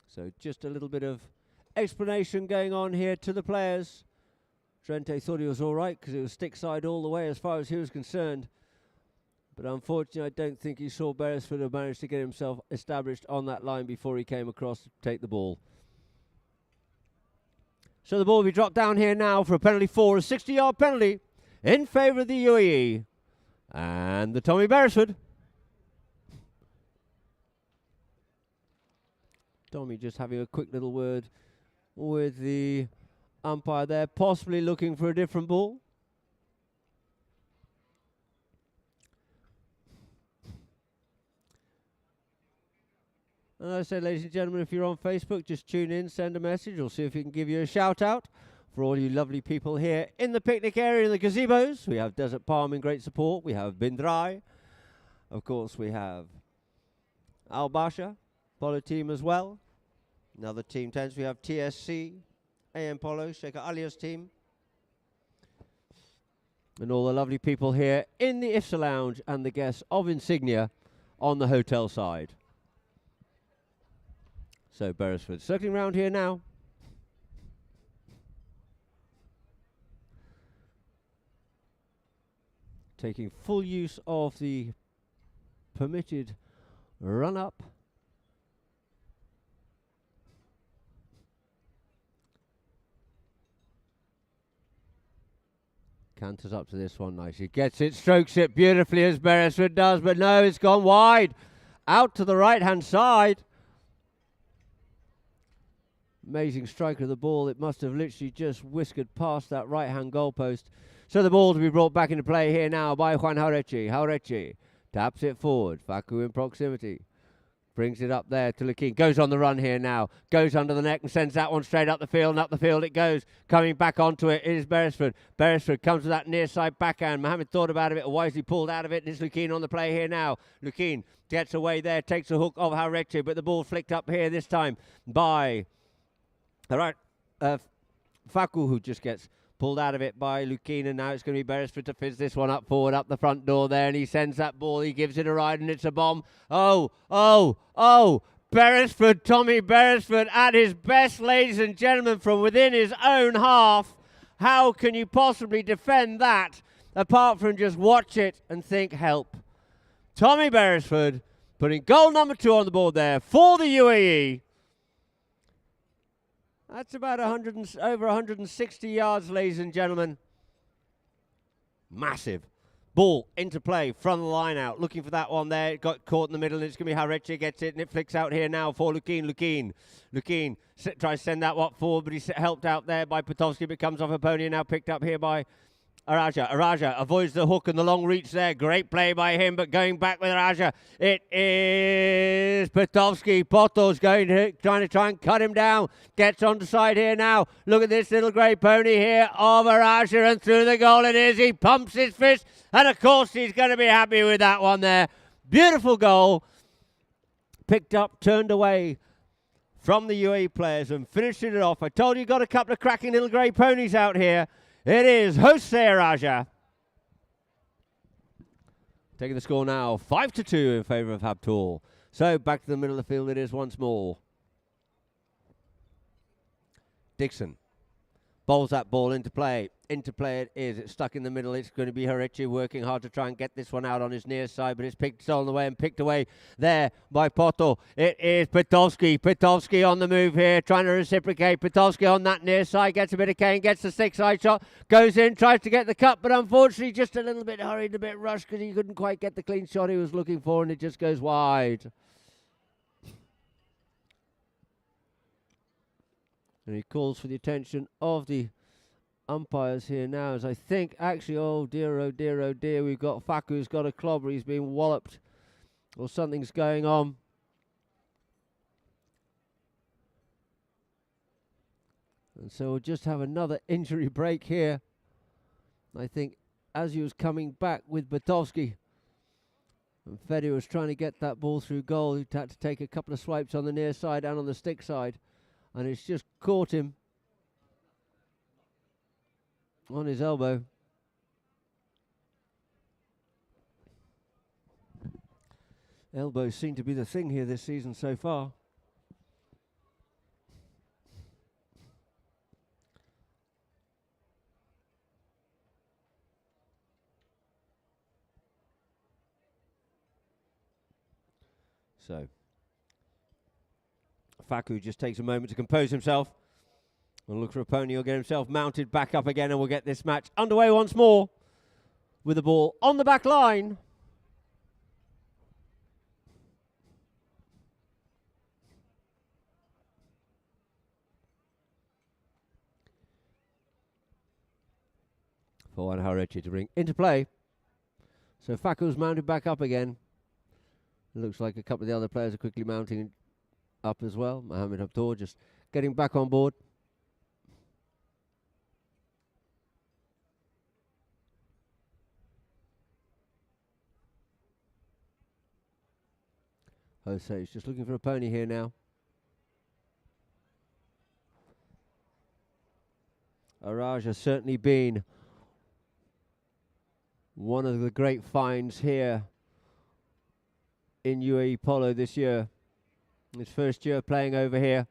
So just a little bit of explanation going on here to the players. Trente thought he was all right because it was stick side all the way as far as he was concerned. But unfortunately, I don't think he saw Beresford have managed to get himself established on that line before he came across to take the ball. So the ball will be dropped down here now for a penalty for a 60-yard penalty in favour of the UAE and the Tommy Beresford. Tommy just having a quick little word with the umpire there, possibly looking for a different ball. And as I said, ladies and gentlemen, if you're on Facebook, just tune in, send a message. We'll see if we can give you a shout out. For all you lovely people here in the picnic area, in the gazebos, we have Desert Palm in great support. We have Bindrai. Of course, we have Al Basha, Polo team as well. Another team tents. We have TSC, AM Polo, Sheikh Alia's team. And all the lovely people here in the IFSA Lounge and the guests of Insignia on the hotel side. So Beresford circling round here now. Taking full use of the permitted run up. Canters up to this one nicely. Gets it, strokes it beautifully as Beresford does, but no, it's gone wide. Out to the right-hand side. Amazing strike of the ball. It must have literally just whiskered past that right-hand goalpost. So the ball to be brought back into play here now by Juan Jauretche. Jauretche taps it forward. Facu in proximity. Brings it up there to Lukin. Goes on the run here now. Goes under the neck and sends that one straight up the field. And up the field it goes. Coming back onto it is Beresford. Beresford comes to that near side backhand. Mohammed thought about it, wisely pulled out of it. And it's Lukin on the play here now. Lukin gets away there. Takes a hook of Jauretche. But the ball flicked up here this time by Facu, who just gets pulled out of it by Lukin, and now it's going to be Beresford to fizz this one up forward, up the front door there, and he sends that ball, he gives it a ride, and it's a bomb. Beresford, Tommy Beresford at his best, ladies and gentlemen, from within his own half. How can you possibly defend that, apart from just watch it and think, help? Tommy Beresford putting goal number 2 on the board there for the UAE. That's about over 160 yards, ladies and gentlemen. Massive. Ball into play from the line out. Looking for that one there. It got caught in the middle, and it's going to be Jauretche gets it, and it flicks out here now for Lukin. Lukin tries to send that one forward, but he's helped out there by Petovsky, but comes off a pony and now picked up here by Araja. Araja avoids the hook and the long reach there. Great play by him, but going back with Araja. It is Petovsky. Poto's trying to try and cut him down. Gets on the side here now. Look at this little grey pony here of Araja, and through the goal it is. He pumps his fist, and of course he's going to be happy with that one there. Beautiful goal. Picked up, turned away from the UAE players and finishing it off. I told you got a couple of cracking little grey ponies out here. It is Jose Araja. Taking the score now, 5-2 in favour of Habtoor. So back to the middle of the field it is once more. Dixon bowls that ball into play. Into play it is. It's stuck in the middle. It's going to be Jauretche working hard to try and get this one out on his near side, but it's stolen away and picked away there by Poto. It is Petovsky. Petovsky on the move here, trying to reciprocate. Petovsky on that near side, gets a bit of cane, gets the stick side shot, goes in, tries to get the cut, but unfortunately just a little bit hurried, a bit rushed because he couldn't quite get the clean shot he was looking for, and it just goes wide. And he calls for the attention of the umpires here now, as I think actually, oh dear, we've got Facu who's got a clobber. He's being walloped or something's going on. And so we'll just have another injury break here. I think as he was coming back with Petovsky, and Fede was trying to get that ball through goal, he had to take a couple of swipes on the near side and on the stick side, and it's just caught him on his elbow. Elbows seem to be the thing here this season so far. So Facu just takes a moment to compose himself. We'll look for a pony. He'll get himself mounted back up again, and we'll get this match underway once more with the ball on the back line. For Juan Jauretche to bring into play. So Facu's mounted back up again. It looks like a couple of the other players are quickly mounting up as well. Mohammed Habtoor just getting back on board. Jose is just looking for a pony here now. Araj has certainly been one of the great finds here in UAE Polo this year. His first year playing over here.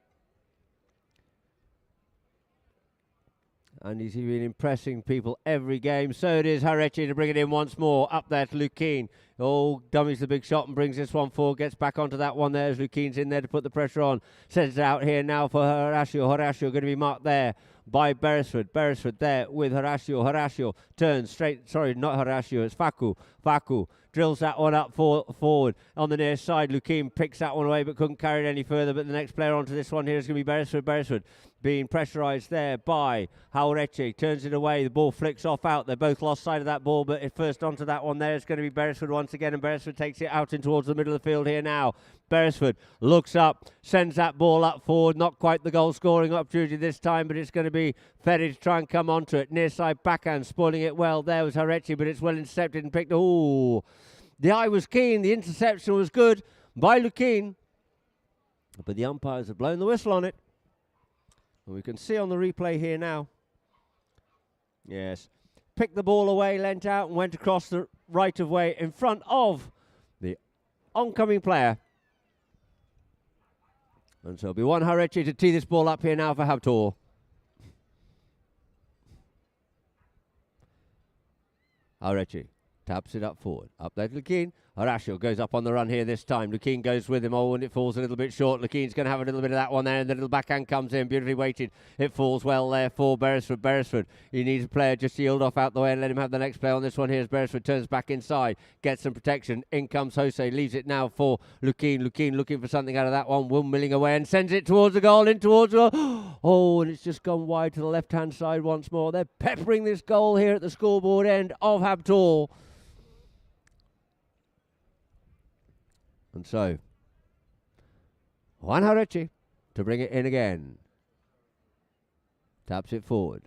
And he's been impressing people every game. So it is Harechi to bring it in once more. Up there to Lukien. Oh, dummies the big shot and brings this one forward. Gets back onto that one there as Lukien's in there to put the pressure on. Sends it out here now for Horacio. Horacio going to be marked there by Beresford. Beresford there with Horacio. Horacio turns straight. Sorry, not Horacio. It's Facu. Facu drills that one up forward on the near side. Lukien picks that one away but couldn't carry it any further. But the next player onto this one here is going to be Beresford. Beresford being pressurised there by Haureche. Turns it away. The ball flicks off out. They both lost sight of that ball, but first onto that one there is going to be Beresford once again, and Beresford takes it out in towards the middle of the field here now. Beresford looks up, sends that ball up forward. Not quite the goal scoring opportunity this time, but it's going to be Ferry to try and come onto it. Near side backhand, spoiling it well. There was Haureche, but it's well intercepted and picked. Ooh, the eye was keen. The interception was good by Lukien, but the umpires have blown the whistle on it. And we can see on the replay here now. Yes. Picked the ball away, leant out, and went across the right of way in front of the oncoming player. And so it'll be one Haureche to tee this ball up here now for Habtoor. Haureche taps it up forward. Up there to Lukien. Horacio goes up on the run here this time. Lukien goes with him. Oh, and it falls a little bit short. Lukien's going to have a little bit of that one there, and the little backhand comes in. Beautifully weighted. It falls well there for Beresford. Beresford, he needs a player just to yield off out the way and let him have the next play on this one here as Beresford turns back inside. Gets some protection. In comes Jose. Leaves it now for Lukien. Lukien looking for something out of that one. Milling away and sends it towards the goal. In towards the goal. Oh, and it's just gone wide to the left-hand side once more. They're peppering this goal here at the scoreboard end of Habtoor. And so, Juan Haureche to bring it in again. Taps it forward.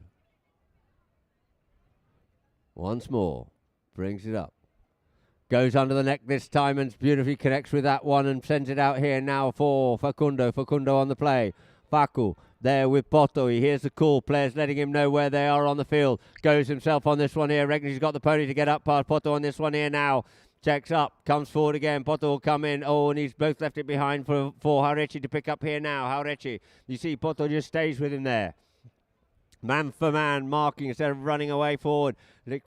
Once more. Brings it up. Goes under the neck this time and beautifully connects with that one and sends it out here now for Facundo. Facundo on the play. Facu there with Poto. He hears the call. Players letting him know where they are on the field. Goes himself on this one here. Reckons he's got the pony to get up past Poto on this one here now. Checks up, comes forward again. Poto will come in. Oh, and he's both left it behind for Haureche to pick up here now. Haureche, you see Poto just stays with him there. Man for man, marking instead of running away forward.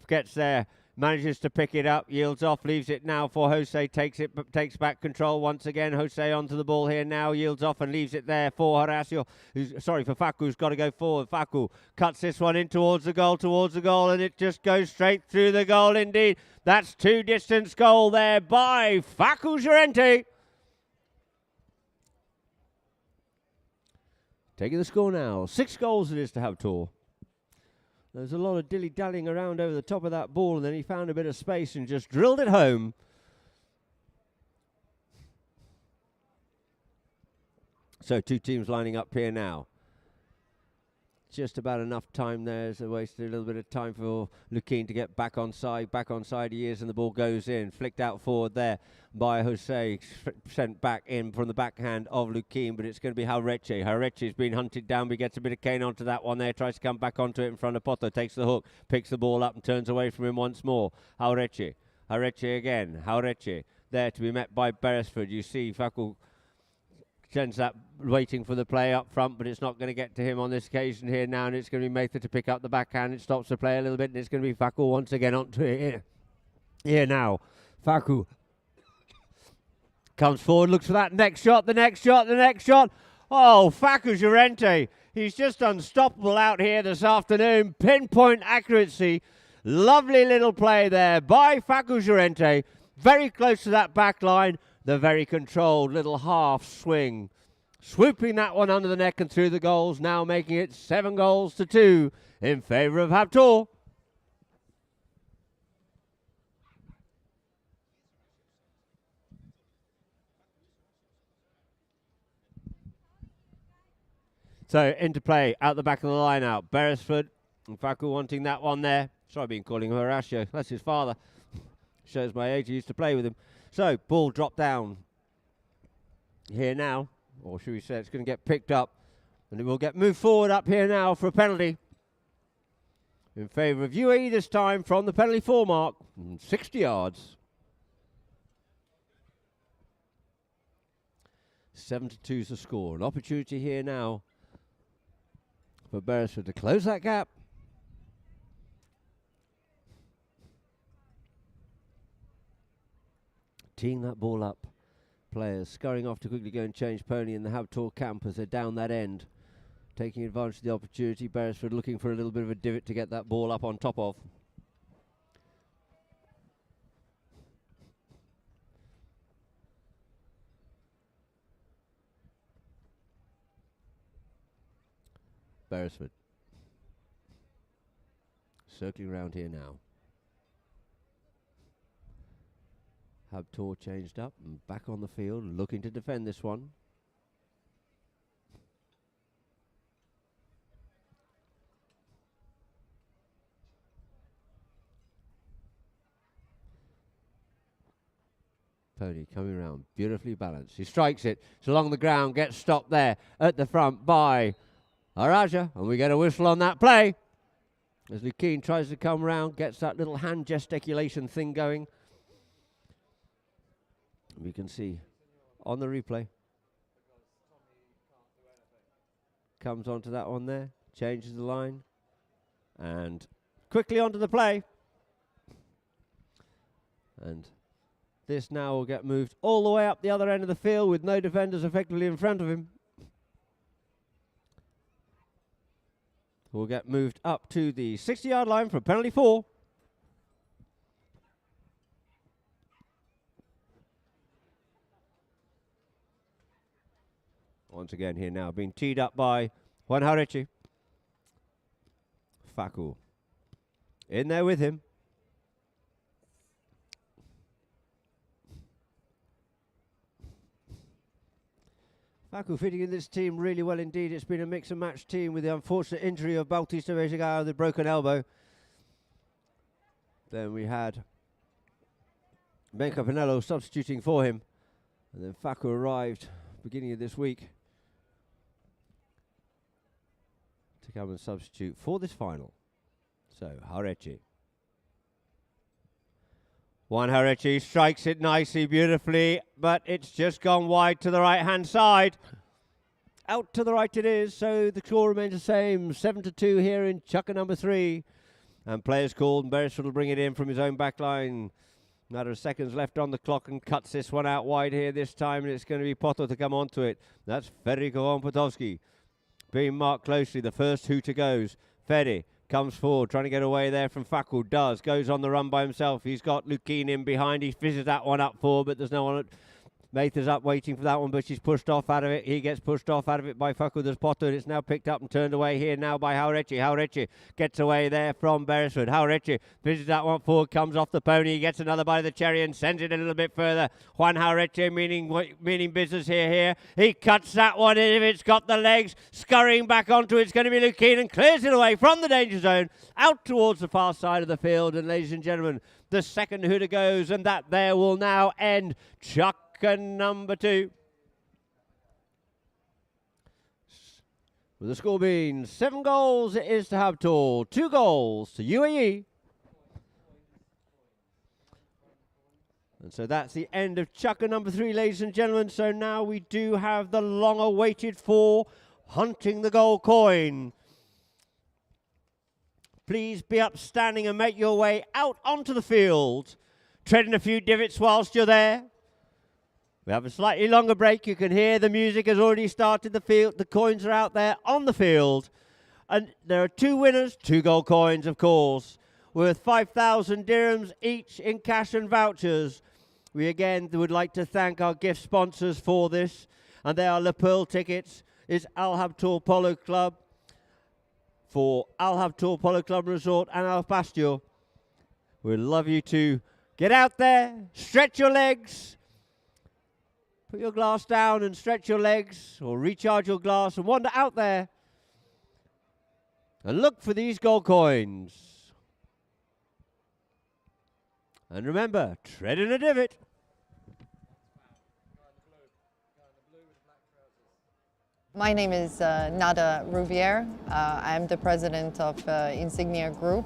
Gets there, manages to pick it up, yields off, leaves it now for Jose. Takes back control once again. Jose onto the ball here now, yields off and leaves it there for Horacio. For Facu, who's got to go forward. Facu cuts this one in towards the goal, and it just goes straight through the goal indeed. That's two distance goal there by Facu Llorente. Taking the score now. 6 goals it is to Habtoor. There's a lot of dilly-dallying around over the top of that ball, and then he found a bit of space and just drilled it home. So 2 teams lining up here now. Just about enough time there. So wasted a little bit of time for Lukien to get back on side. Back on side he is, and the ball goes in. Flicked out forward there by Jose. Sent back in from the backhand of Lukien, but it's going to be Haureche. Haureche's been hunted down, but he gets a bit of cane onto that one there. Tries to come back onto it in front of Poto. Takes the hook, picks the ball up and turns away from him once more. Haureche. Haureche again. Haureche there to be met by Beresford. You see Facu sends that waiting for the play up front, but it's not going to get to him on this occasion here now, and it's going to be Mather to pick up the backhand. It stops the play a little bit, and it's going to be Facu once again onto it here. Here now, Facu comes forward, looks for that next shot, the next shot. Oh, Facu Llorente, he's just unstoppable out here this afternoon. Pinpoint accuracy, lovely little play there by Facu Llorente, very close to that back line. The very controlled little half swing. Swooping that one under the neck and through the goals, now making it 7 goals to 2 in favour of Habtoor. So into play, out the back of the line out. Beresford and Facu wanting that one there. Sorry, I've been calling him Horacio. That's his father. Shows my age, he used to play with him. So, ball dropped down here now, or should we say it's going to get picked up, and it will get moved forward up here now for a penalty in favour of UAE this time from the penalty 4 mark, 60 yards. 7-2 is the score. An opportunity here now for Beresford to close that gap. teeing that ball up. Players scurrying off to quickly go and change pony in the Habtoor camp as they're down that end. Taking advantage of the opportunity, Beresford looking for a little bit of a divot to get that ball up on top of. Beresford circling around here now. Habtoor changed up and back on the field, looking to defend this one. Pony coming around, beautifully balanced. He strikes it. It's along the ground, gets stopped there at the front by Araja, and we get a whistle on that play. As Lukeen tries to come around, gets that little hand gesticulation thing going. We can see on the replay. Comes onto that one there, changes the line, and quickly onto the play. And this now will get moved all the way up the other end of the field with no defenders effectively in front of him. Will get moved up to the 60-yard line for penalty 4. Once again here now, being teed up by Juan Haurechi. Faku in there with him. Faku fitting in this team really well indeed. It's been a mix and match team with the unfortunate injury of Bautista Vejagao with the broken elbow. Then we had Benka Pinello substituting for him. And then Faku arrived beginning of this week to come and substitute for this final. So, Haurechi. Juan Haurechi strikes it nicely, beautifully, but it's just gone wide to the right-hand side. Out to the right it is, so the score remains the same. 7-2 here in chukker number 3. And players called, and Beresford will bring it in from his own back line. Matter of seconds left on the clock and cuts this one out wide here this time, and it's going to be Poto to come onto it. That's Federico Potowski being marked closely. The first hooter goes. Fede comes forward, trying to get away there from Faku. Goes on the run by himself. He's got Lukeen in behind. He fizzes that one up forward, but there's no one. Maitha's up waiting for that one, but she's pushed off out of it. He gets pushed off out of it by Faku. There's Poto, and it's now picked up and turned away here now by Haurechi. Haurechi gets away there from Beresford. Haurechi fizzes that one forward, comes off the pony. He gets another bite of the cherry and sends it a little bit further. Juan Haurechi meaning business here. He cuts that one in if it's got the legs. Scurrying back onto it. It's going to be Lukeen and clears it away from the danger zone out towards the far side of the field. And ladies and gentlemen, the second hooter goes, and that there will now end chukker number 2. With the score being 7 goals, it is to Habtoor, 2 goals to UAE. And so that's the end of chukker number 3, ladies and gentlemen. So now we do have the long-awaited for hunting the gold coin. Please be upstanding and make your way out onto the field, treading a few divots whilst you're there. We have a slightly longer break. You can hear the music has already started the field. The coins are out there on the field. And there are 2 winners, 2 gold coins, of course, worth 5,000 dirhams each in cash and vouchers. We again would like to thank our gift sponsors for this. And they are Le Pearl Tickets, is Al Habtoor Polo Club, for Al Habtoor Polo Club Resort and Al Pasture. We'd love you to get out there, stretch your legs, put your glass down and stretch your legs, or recharge your glass and wander out there and look for these gold coins. And remember, tread in a divot. My name is Nada Rouvière. I'm the president of Insignia Group,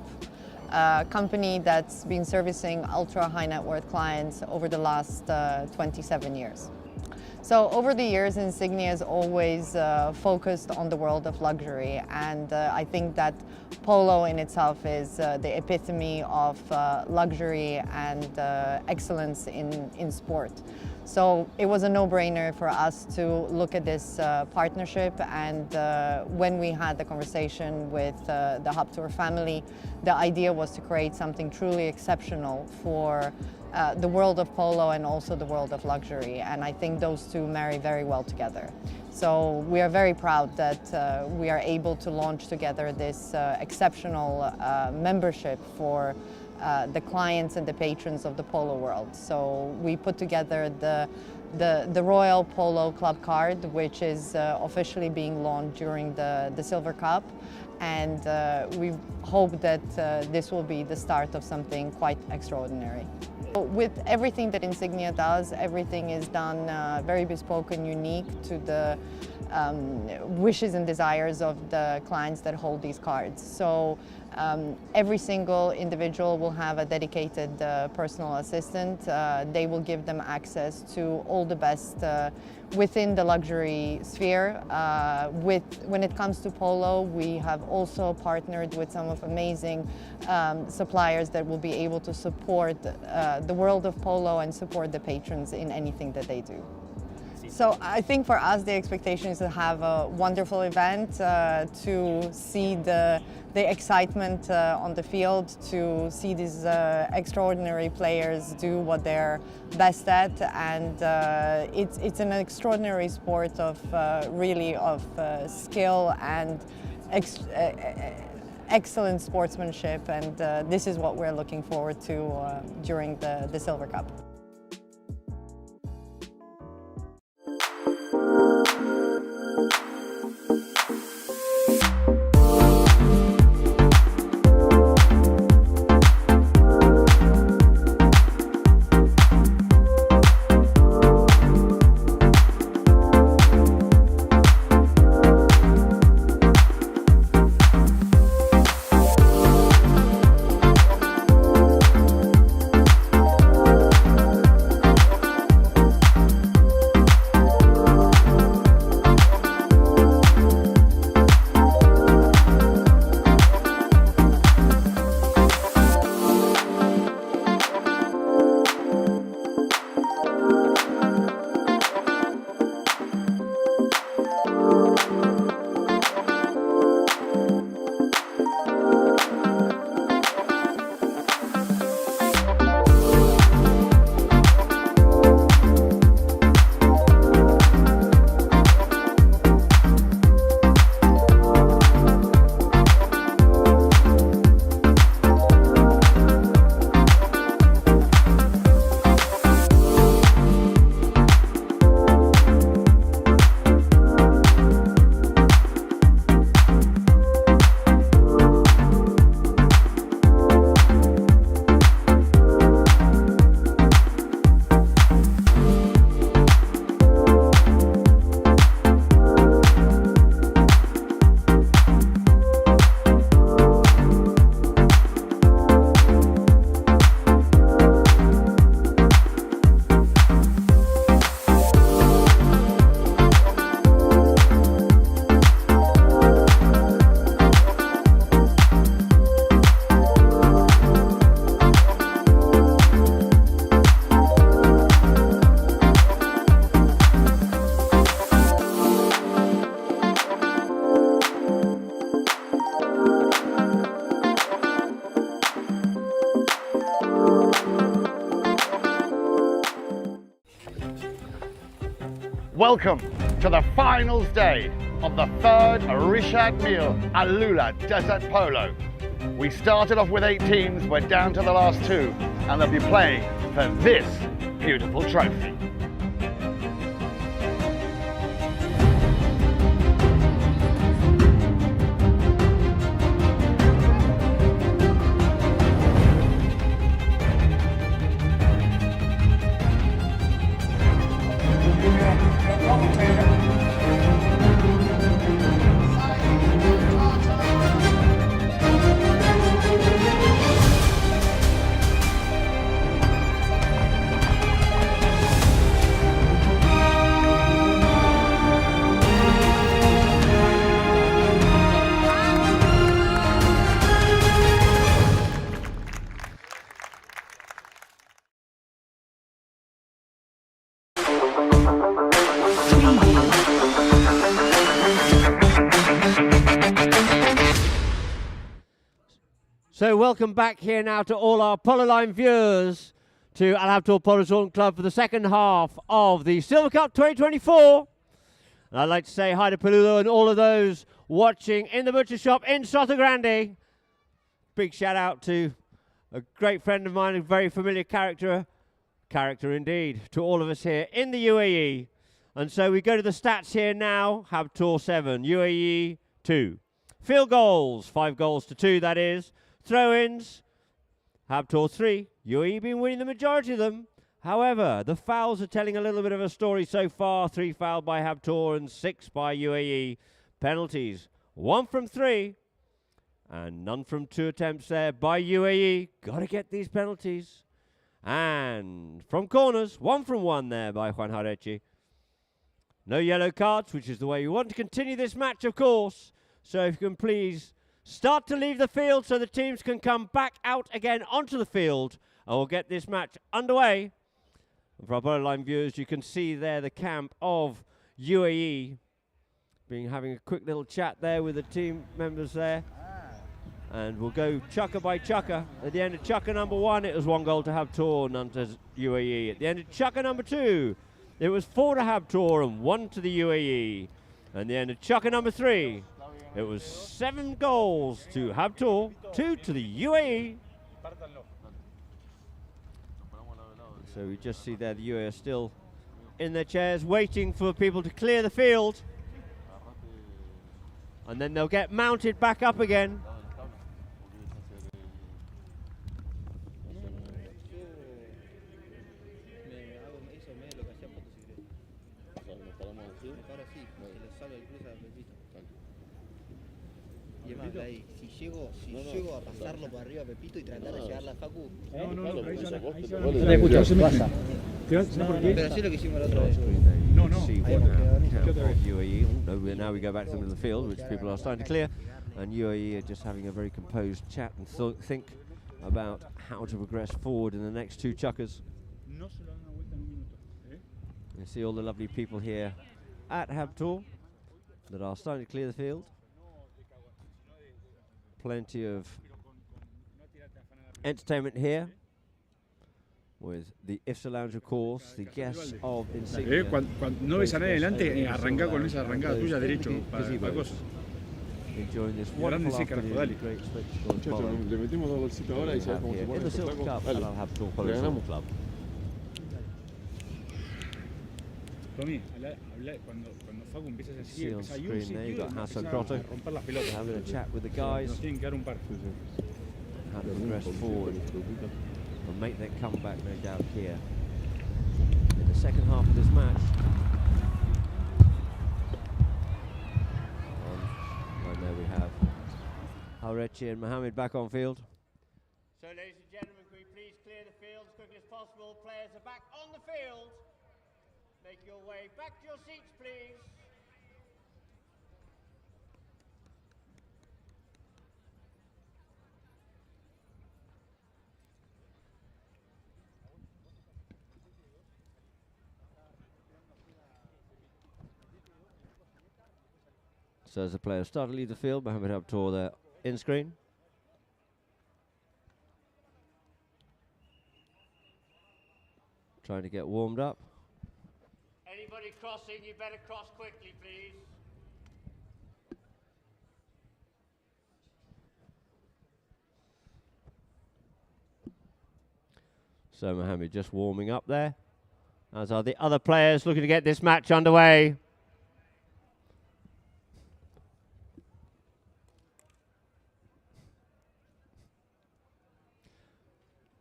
a company that's been servicing ultra high net worth clients over the last 27 years. So over the years, Insignia has always focused on the world of luxury, and I think that Polo in itself is the epitome of luxury and excellence in sport. So it was a no-brainer for us to look at this partnership, and when we had the conversation with the Habtoor family, the idea was to create something truly exceptional for the world of polo and also the world of luxury, and I think those two marry very well together. So we are very proud that we are able to launch together this exceptional membership for the clients and the patrons of the polo world. So we put together the Royal Polo Club card, which is officially being launched during the Silver Cup, and we hope that this will be the start of something quite extraordinary. With everything that Insignia does, everything is done very bespoke and unique to the wishes and desires of the clients that hold these cards. So every single individual will have a dedicated personal assistant. They will give them access to all the best within the luxury sphere. When it comes to polo, we have also partnered with some of amazing suppliers that will be able to support the world of polo and support the patrons in anything that they do. So I think for us the expectation is to have a wonderful event, to see the excitement on the field, to see these extraordinary players do what they're best at, and it's an extraordinary sport of really of skill and excellent sportsmanship, and this is what we're looking forward to during the Silver Cup. Welcome to the finals day of the third Rishat Mil Alula Desert Polo. We started off with 8 teams, we're down to the last 2, and they'll be playing for this beautiful trophy. So welcome back here now to all our Polo Line viewers to Al Habtoor Polo Tournament Club for the second half of the Silver Cup 2024. And I'd like to say hi to Polo and all of those watching in the butcher shop in Sotogrande. Big shout out to a great friend of mine, a very familiar character indeed, to all of us here in the UAE. And so we go to the stats here now. Habtoor 7, UAE 2. Field goals, 5 goals to 2 that is. Throw-ins, Habtoor 3, UAE been winning the majority of them. However, the fouls are telling a little bit of a story so far. 3 fouled by Habtoor and 6 by UAE. Penalties, 1 from 3 and none from 2 attempts there by UAE. Got to get these penalties. And from corners, 1 from 1 there by Juan Harechi. No yellow cards, which is the way you want to continue this match, of course. So if you can please start to leave the field so the teams can come back out again onto the field. And we'll get this match underway. For our Polo Line viewers, you can see there the camp of UAE having a quick little chat there with the team members there. And we'll go chukker by chukker. At the end of chukker number 1, it was 1 goal to Habtoor, none to UAE. At the end of chukker number 2, it was 4 to Habtoor and 1 to the UAE. And the end of chukker number 3, it was 7 goals to Habtoor, 2 to the UAE. So we just see there the UAE are still in their chairs waiting for people to clear the field. And then they'll get mounted back up again. Si llego a pasarlo por arriba a Pepito y tratar de llevarla a Facu. No te escucho, se pasa. Pero así es lo que hicimos la otra vez. No. Now we go back to the middle of the field, which people are starting to clear. And UAE are just having a very composed chat and think about how to progress forward in the next 2 chukkers. You see all the lovely people here at Habtoor that are starting to clear the field. Plenty of entertainment here with the IFSA Lounge, of course, the guests of Insignia. Cuando no ves a nadie adelante, arranca con esa arrancada tuya derecho para cosas. Enjoying this wonderful afternoon, great spectacle of Polo. Le metimos 2 golcitos ahora y sabes cómo se pone In the Silver Cup at Al Habtoor Polo Tournament Club. Tommy, cuando Facu empieza a See on decir, hay un screen there, you've sitio got Hassan empieza Grotto a romper las pelotas. having a chat with the guys, Nos tienen que dar un par. how to progress forward and make their comeback, no doubt, here in the second half of this match. And there we have Harechi and Mohammed back on field. So, ladies and gentlemen, can we please clear the field as quickly as possible? Players are back on the field. Make your way back to your seats, please. So as the players start to leave the field, Mohammed Habtoor there in screen. Trying to get warmed up. Anybody crossing, you better cross quickly, please. So Mohammed just warming up there, as are the other players looking to get this match underway.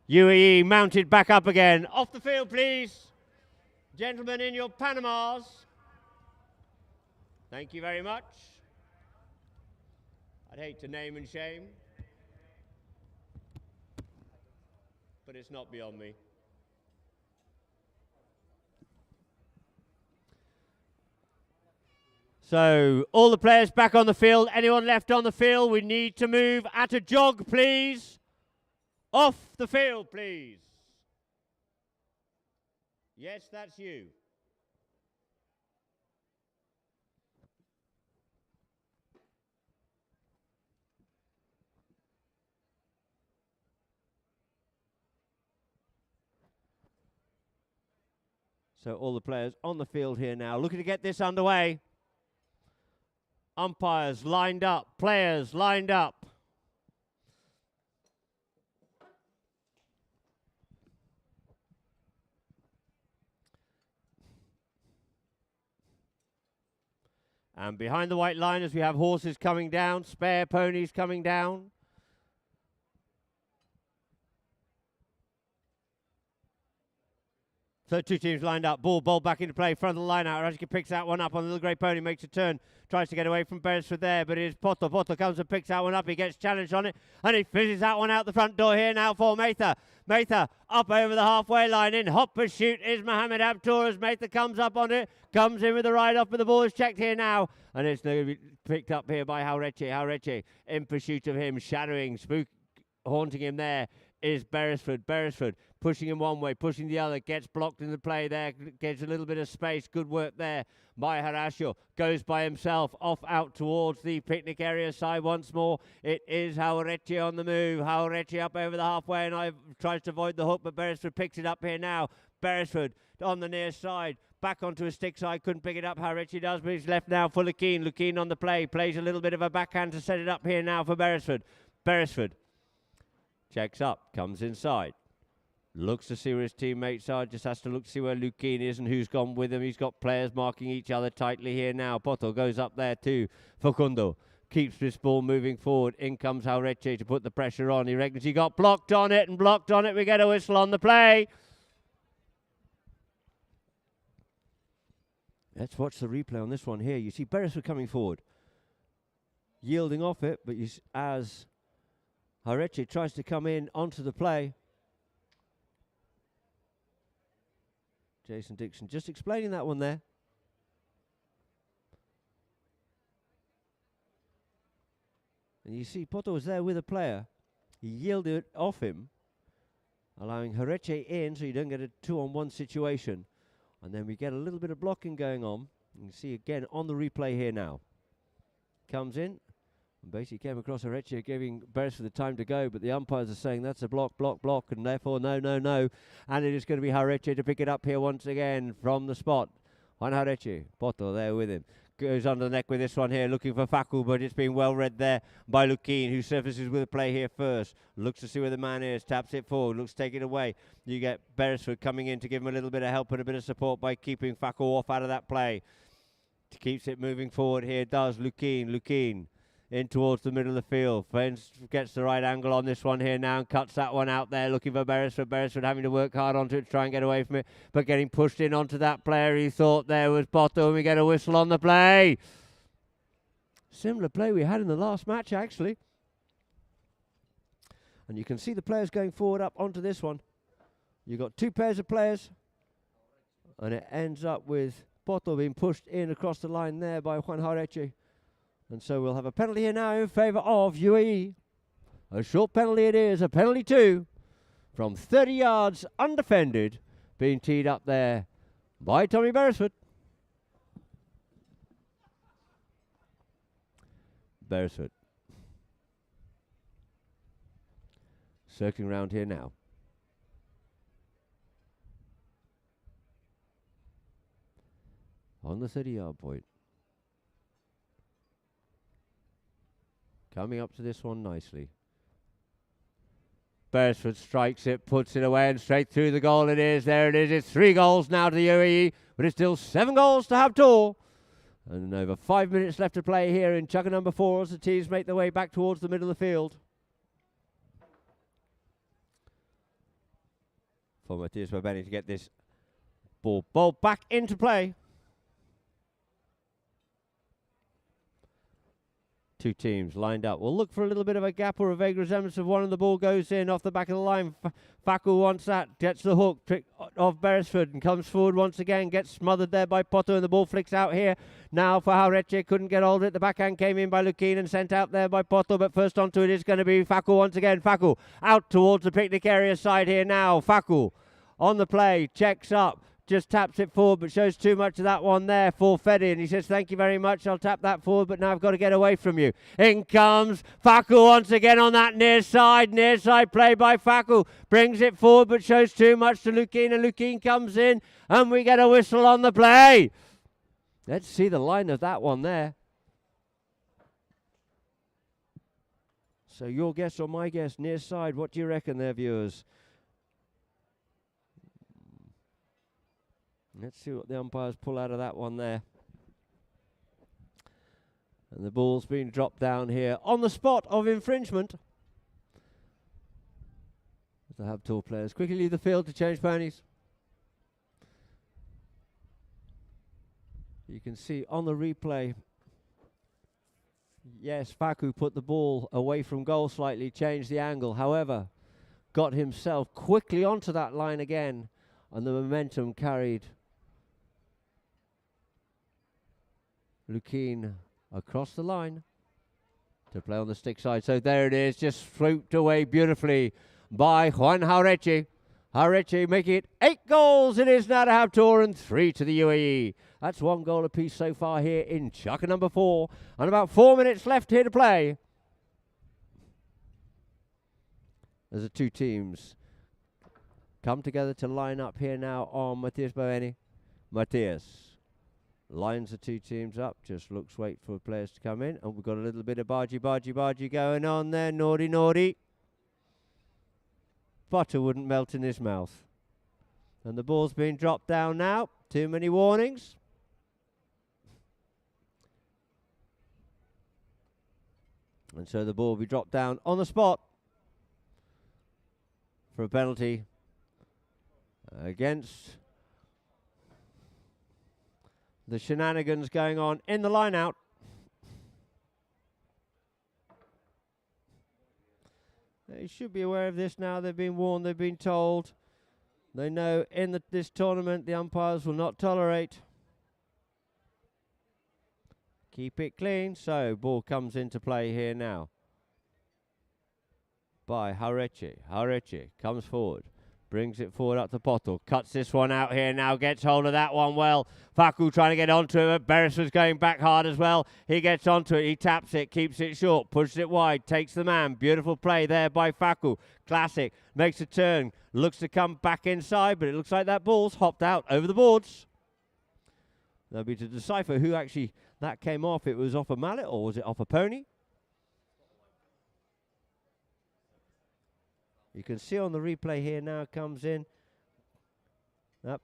UAE mounted back up again. Off the field, please. Gentlemen in your Panamas. Thank you very much. I'd hate to name and shame, but it's not beyond me. So, all the players back on the field. Anyone left on the field, we need to move at a jog, please. Off the field, please. Yes, that's you. So all the players on the field here now looking to get this underway. Umpires lined up, players lined up. And behind the white line as we have horses coming down, spare ponies coming down. So two teams lined up, ball back into play, front of the line out. Rajka picks that one up on the little grey pony, makes a turn, tries to get away from Beresford there, but it is Poto. Poto comes and picks that one up, he gets challenged on it, and he fizzes that one out the front door here now for Mather. Mather up over the halfway line, in hot pursuit is Mohammed Habtoor as Mather comes up on it, comes in with the ride off, but the ball is checked here now, and it's going to be picked up here by Haureche. Haureche in pursuit of him, shadowing, haunting him there is Beresford. Beresford pushing him one way, pushing the other, gets blocked in the play there, gets a little bit of space, good work there by Harasho, goes by himself, off out towards the picnic area side once more. It is Haureche on the move, Haureche up over the halfway and tries to avoid the hook, but Beresford picks it up here now. Beresford on the near side, back onto a stick side, couldn't pick it up, Haureche does, but he's left now for Lukeen. Lukeen on the play, plays a little bit of a backhand to set it up here now for Beresford. Beresford checks up, comes inside, looks to see where his teammates are, just has to look to see where Lukeen is and who's gone with him. He's got players marking each other tightly here now. Poto goes up there too. Facundo keeps this ball moving forward. In comes Haureche to put the pressure on. He reckons he got blocked on it, and blocked on it. We get a whistle on the play. Let's watch the replay on this one here. You see Beresford coming forward, yielding off it, but as Haureche tries to come in onto the play. Jason Dixon just explaining that one there. And you see Poto was there with a player. He yielded off him, allowing Haureche in so you don't get a 2-on-1 situation. And then we get a little bit of blocking going on. You can see again on the replay here now. Comes in. Basically came across Haureche, giving Beresford the time to go, but the umpires are saying that's a block, and therefore no. And it is going to be Haureche to pick it up here once again from the spot. Juan Haureche, Poto there with him. Goes under the neck with this one here, looking for Faku, but it's being well read there by Lukeen, who surfaces with a play here first. Looks to see where the man is, taps it forward, looks to take it away. You get Beresford coming in to give him a little bit of help and a bit of support by keeping Faku off out of that play. Keeps it moving forward here, does Lukeen. In towards the middle of the field. Fens gets the right angle on this one here now and cuts that one out there, looking for Beresford. Beresford having to work hard onto it to try and get away from it, but getting pushed in onto that player he thought there was Poto, and we get a whistle on the play. Similar play we had in the last match, actually. And you can see the players going forward up onto this one. You've got two pairs of players, and it ends up with Poto being pushed in across the line there by Juan Haureche. And so we'll have a penalty here now in favour of UAE. A short penalty it is, a penalty 2 from 30 yards undefended, being teed up there by Tommy Beresford. Beresford circling round here now. On the 30-yard point. Coming up to this one nicely. Beresford strikes it, puts it away, and straight through the goal it is. There it is. It's 3 goals now to the UAE, but it's still 7 goals to Habtoor. And over 5 minutes left to play here in chugga number 4 as the teams make their way back towards the middle of the field. For Matthias Babeni to get this ball back into play. Two teams lined up. We'll look for a little bit of a gap or a vague resemblance of one, and the ball goes in off the back of the line. Faku wants that, gets the hook, trick of Beresford, and comes forward once again, gets smothered there by Poto, and the ball flicks out here. Now for Haureche, couldn't get hold of it. The backhand came in by Lukeen and sent out there by Poto, but first onto it is going to be Faku once again. Faku out towards the picnic area side here now. Faku on the play, checks up, just taps it forward, but shows too much of that one there for Fedi. And he says, thank you very much. I'll tap that forward, but now I've got to get away from you. In comes Faku once again on that near side. Near side play by Faku. Brings it forward, but shows too much to Lukin. And Lukin comes in, and we get a whistle on the play. Let's see the line of that one there. So your guess or my guess, near side, what do you reckon there, viewers? Let's see what the umpires pull out of that one there. And the ball's been dropped down here on the spot of infringement. The Habtoor players quickly leave the field to change ponies. You can see on the replay, yes, Faku put the ball away from goal slightly, changed the angle. However, got himself quickly onto that line again, and the momentum carried Lukin across the line to play on the stick side. So there it is, just swooped away beautifully by Juan Jauretche. Jauretche making it 8 goals. It is now to Habtoor and 3 to the UAE. That's 1 goal apiece so far here in Chukka number 4. And about 4 minutes left here to play. As the two teams come together to line up here now on Matthias Boeni. Matthias lines the two teams up, just looks, wait for players to come in. And we've got a little bit of bargy going on there. Naughty. Butter wouldn't melt in his mouth. And the ball's being dropped down now. Too many warnings. And so the ball will be dropped down on the spot for a penalty against the shenanigans going on in the line out. They should be aware of this now. They've been warned, they've been told. They know in this tournament the umpires will not tolerate. Keep it clean. So ball comes into play here now by Jauretche. Jauretche comes forward. Brings it forward up to Polo. Cuts this one out here now. Gets hold of that one well. Faku trying to get onto it. Beresford's going back hard as well. He gets onto it. He taps it. Keeps it short. Pushes it wide. Takes the man. Beautiful play there by Faku. Classic. Makes a turn. Looks to come back inside, but it looks like that ball's hopped out over the boards. That'll be to decipher who actually that came off. It was off a mallet or was it off a pony? You can see on the replay here now, comes in.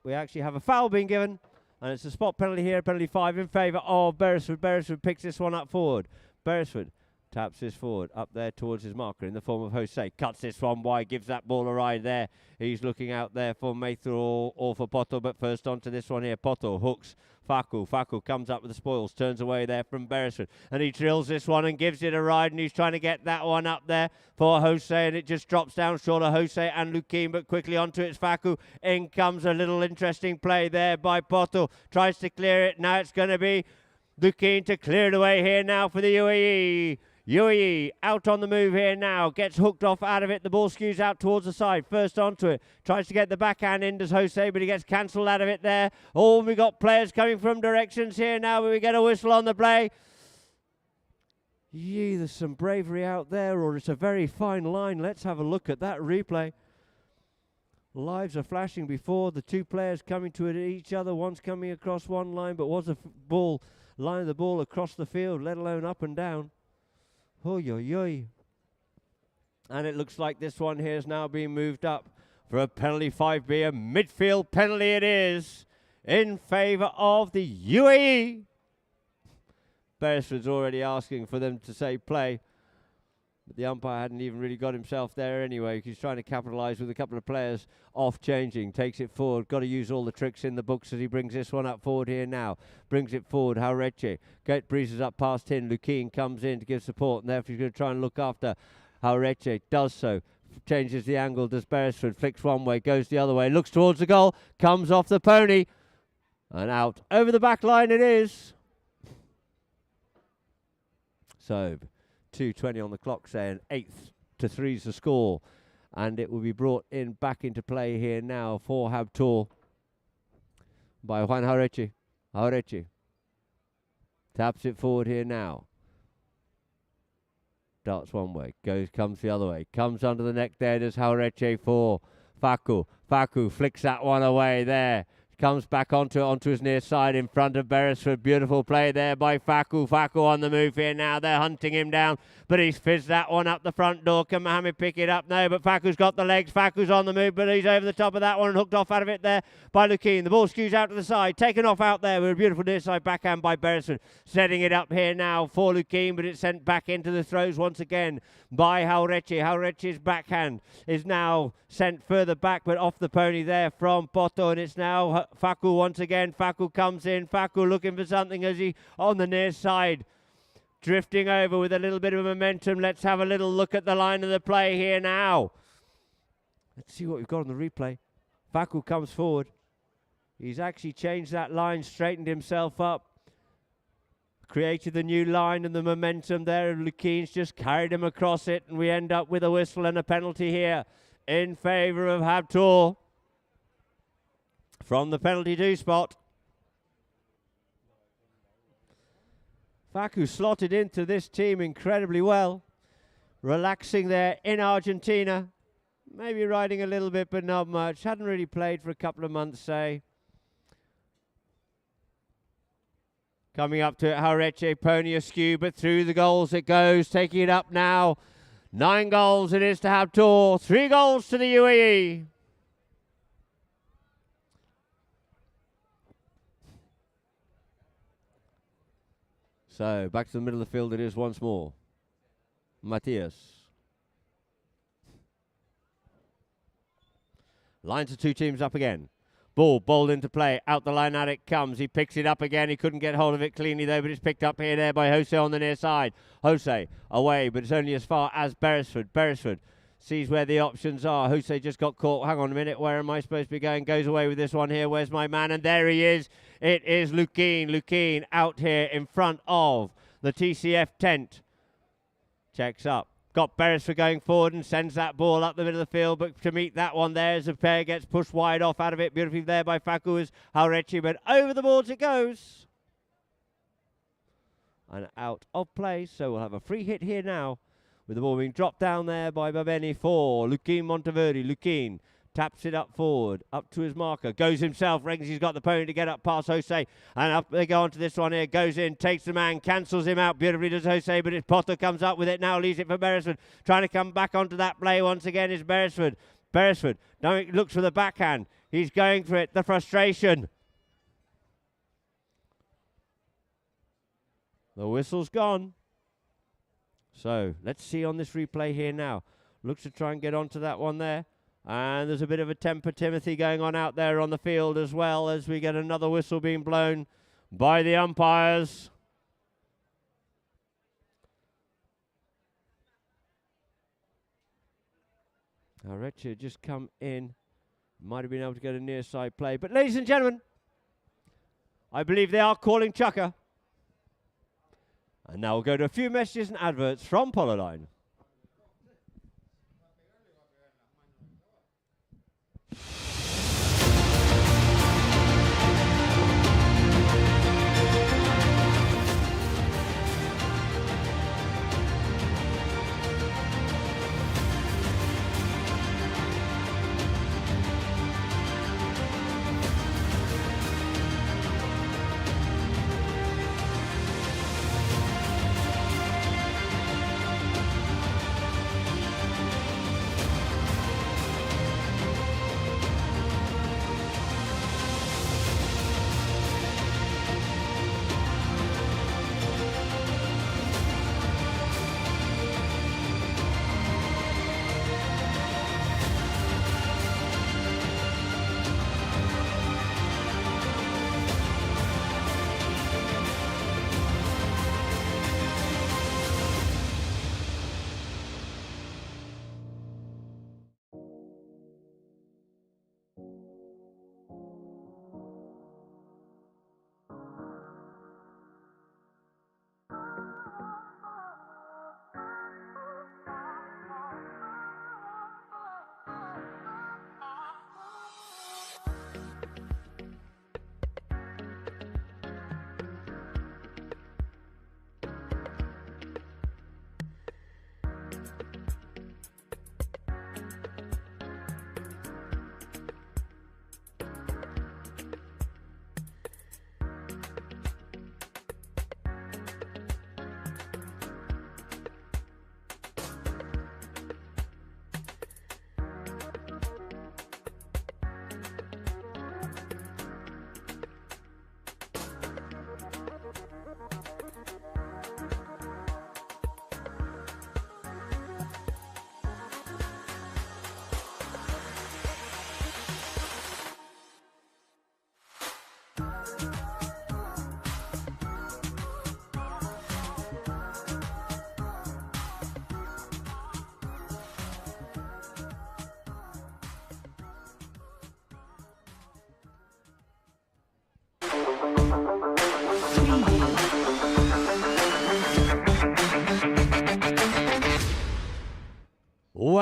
We actually have a foul being given, and it's a spot penalty here, penalty 5 in favour of Beresford. Beresford picks this one up forward. Beresford taps this forward up there towards his marker in the form of Jose. Cuts this one wide, gives that ball a ride there. He's looking out there for Maithur or for Polo, but first on to this one here. Polo hooks Faku. Faku comes up with the spoils, turns away there from Beresford, and he drills this one and gives it a ride, and he's trying to get that one up there for Jose, and it just drops down short of Jose and Lukin, but quickly onto it's Faku. In comes a little interesting play there by Polo. Tries to clear it. Now it's going to be Lukin to clear it away here now for the UAE. UAE out on the move here now, gets hooked off out of it. The ball skews out towards the side, first onto it, tries to get the backhand in, does Jose, but he gets cancelled out of it there. Oh, we got players coming from directions here now, but we get a whistle on the play. Yee, there's some bravery out there, or it's a very fine line. Let's have a look at that replay. Lives are flashing before the two players coming to each other. One's coming across one line, but was the line of the ball across the field, let alone up and down. Oy. And it looks like this one here is now being moved up for a penalty 5B, a midfield penalty it is, in favour of the UAE. Beresford's already asking for them to say play, but the umpire hadn't even really got himself there anyway. He's trying to capitalise with a couple of players off changing. Takes it forward. Got to use all the tricks in the books as he brings this one up forward here now. Brings it forward. Jauretche breezes up past him. Lukin comes in to give support, and therefore he's going to try and look after Jauretche. Does so. Changes the angle. Does Beresford. Flicks one way. Goes the other way. Looks towards the goal. Comes off the pony. And out. Over the back line it is. So 2:20 on the clock, saying 8-3 is the score, and it will be brought in back into play here now for Habtoor. by Juan Jauretche. Jauretche taps it forward here now. Darts one way, comes the other way, comes under the neck there, does Jauretche for Facu. Facu flicks that one away there. Comes back onto his near side in front of Beresford. Beautiful play there by Facu. Facu on the move here now. They're hunting him down, but he's fizzed that one up the front door. Can Mohammed pick it up? No, but Facu's got the legs. Facu's on the move, but he's over the top of that one and hooked off out of it there by Lukeen. The ball skews out to the side, taken off out there with a beautiful near side backhand by Beresford. Setting it up here now for Lukeen, but it's sent back into the throws once again by Jauretche. Jauretche's backhand is now sent further back, but off the pony there from Poto, and it's now Facu once again. Facu comes in. Facu looking for something as he on the near side, drifting over with a little bit of momentum. Let's have a little look at the line of the play here now. Let's see what we've got on the replay. Facu comes forward. He's actually changed that line, straightened himself up, created the new line and the momentum there, and Lukeen's just carried him across it, and we end up with a whistle and a penalty here in favour of Habtoor from the penalty do spot. Facu slotted into this team incredibly well, relaxing there in Argentina, maybe riding a little bit but not much, hadn't really played for a couple of months, say. Coming up to it, Jauretche, pony askew, but through the goals it goes, taking it up now. 9 goals it is to Habtoor, 3 goals to the UAE. So, back to the middle of the field it is once more. Matthias. Lines of 2 teams up again. Ball bowled into play. Out the line out it comes. He picks it up again. He couldn't get hold of it cleanly though, but it's picked up here there by Jose on the near side. Jose away, but it's only as far as Beresford. Beresford sees where the options are. Jose just got caught. Hang on a minute. Where am I supposed to be going? Goes away with this one here. Where's my man? And there he is. It is Lukeen. Lukeen out here in front of the TCF tent. Checks up. Got Beresford going forward and sends that ball up the middle of the field, but to meet that one there as the pair gets pushed wide off out of it. Beautifully there by Facu is Jauretche, but over the boards it goes. And out of play, so we'll have a free hit here now with the ball being dropped down there by Babeni for Lukeen Monteverde. Lukeen taps it up forward, up to his marker, goes himself, reckons he's got the pony to get up past Jose, and up they go onto this one here, goes in, takes the man, cancels him out, beautifully does Jose, but his Potter comes up with it now, leaves it for Beresford, trying to come back onto that play once again is Beresford. Beresford, now he looks for the backhand, he's going for it, the frustration. The whistle's gone. So, let's see on this replay here now. Looks to try and get onto that one there. And there's a bit of a temper Timothy going on out there on the field as well as we get another whistle being blown by the umpires. Jauretche just come in. Might have been able to get a near side play. But ladies and gentlemen, I believe they are calling chucker. And now we'll go to a few messages and adverts from Polo Line.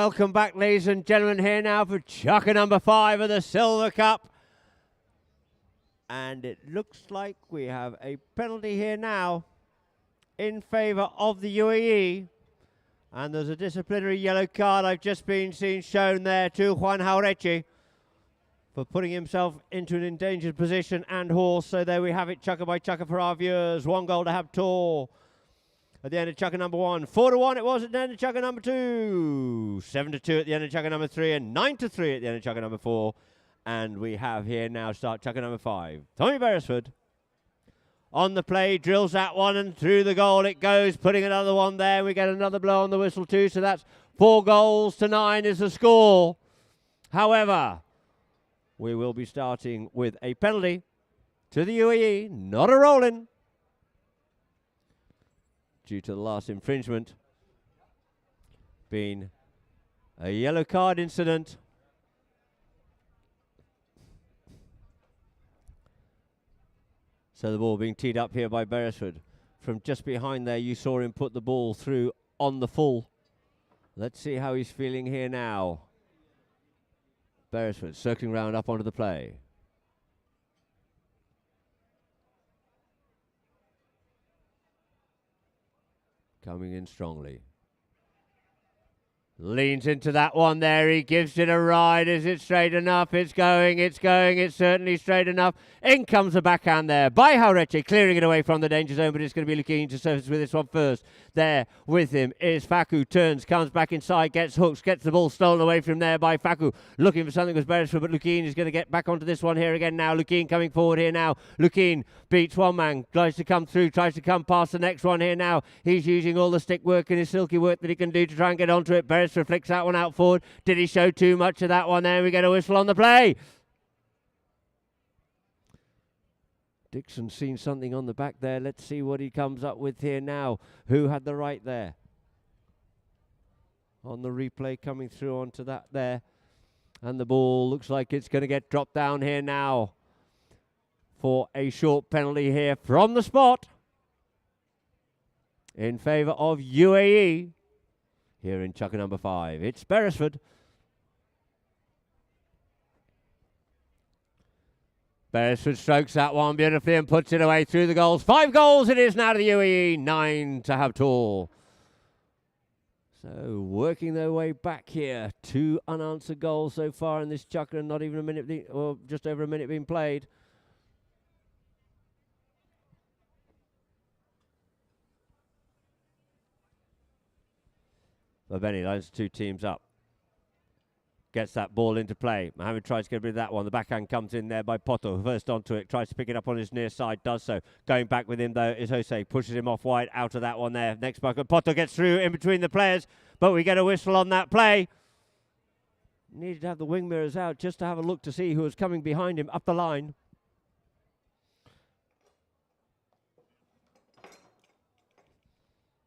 welcome back, ladies and gentlemen, here now for chukker number 5 of the Silver Cup. And it looks like we have a penalty here now in favour of the UAE. And there's a disciplinary yellow card I've just been seen shown there to Juan Jauretche for putting himself into an endangered position and horse. So there we have it, chukker by chukker for our viewers. 1 goal to Habtoor at the end of chukker number 1. 4-1 it was at the end of chukker number 2. 7-2 at the end of chukker number 3. And 9-3 at the end of chukker number 4. And we have here now start chukker number 5. Tommy Beresford on the play, drills that one and through the goal it goes, putting another one there. We get another blow on the whistle too, so that's 4 goals to 9 is the score. However, we will be starting with a penalty to the UAE, not a roll-in, due to the last infringement being a yellow card incident. So the ball being teed up here by Beresford. From just behind there, you saw him put the ball through on the full. Let's see how he's feeling here now. Beresford circling round up onto the play. Coming in strongly. Leans into that one there. He gives it a ride. Is it straight enough? It's going. It's certainly straight enough. In comes the backhand there by Jauretche, clearing it away from the danger zone, but it's going to be looking to surface with this one first. There with him is Faku. Turns, comes back inside, gets hooked, gets the ball stolen away from there by Faku. Looking for something with Beresford, but Lukien is going to get back onto this one here again now. Lukien coming forward here now. Lukien beats one man, tries to come through, tries to come past the next one here now. He's using all the stick work and his silky work that he can do to try and get onto it. Beresford flicks that one out forward. Did he show too much of that one there? We get a whistle on the play. Dixon's seen something on the back there. Let's see what he comes up with here now. Who had the right there? On the replay coming through onto that there. And the ball looks like it's going to get dropped down here now for a short penalty here from the spot in favour of UAE here in chukker number 5. It's Beresford. Beresford strokes that one beautifully and puts it away through the goals. 5 goals it is now to the UAE, 9 to Habtoor. So working their way back here. 2 unanswered goals so far in this chukker, and not even a minute, or just over a minute being played. But Benny lines 2 teams up. Gets that ball into play. Mohamed tries to get rid of that one. The backhand comes in there by Poto. First onto it. Tries to pick it up on his near side. Does so. Going back with him, though, is Jose. Pushes him off wide out of that one there. Next bucket. Poto gets through in between the players. But we get a whistle on that play. Needed to have the wing mirrors out just to have a look to see who was coming behind him up the line.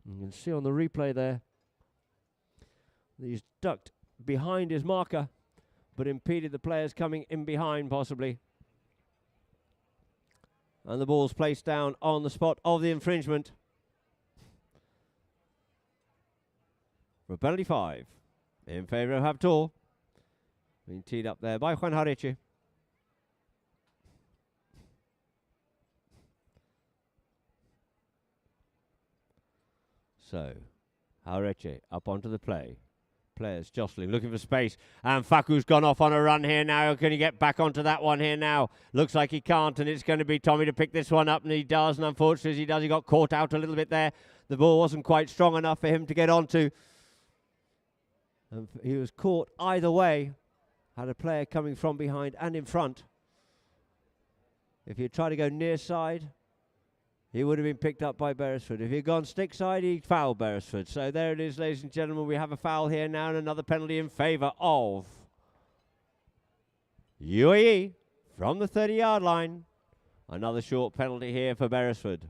You can see on the replay there. He's ducked behind his marker, but impeded the players coming in behind possibly. And the ball's placed down on the spot of the infringement. For penalty 5 in favour of Habtoor. Being teed up there by Juan Jauretche. So, Jauretche up onto the play. Players jostling, looking for space, and Faku's gone off on a run here now. Can he get back onto that one here now? Looks like he can't, and it's going to be Tommy to pick this one up, and he does, and unfortunately as he does, he got caught out a little bit there. The ball wasn't quite strong enough for him to get onto. And he was caught either way. Had a player coming from behind and in front. If he tried to go near side, he would have been picked up by Beresford. If he'd gone stick side, he'd foul Beresford. So there it is, ladies and gentlemen. We have a foul here now and another penalty in favour of UAE from the 30-yard line. Another short penalty here for Beresford.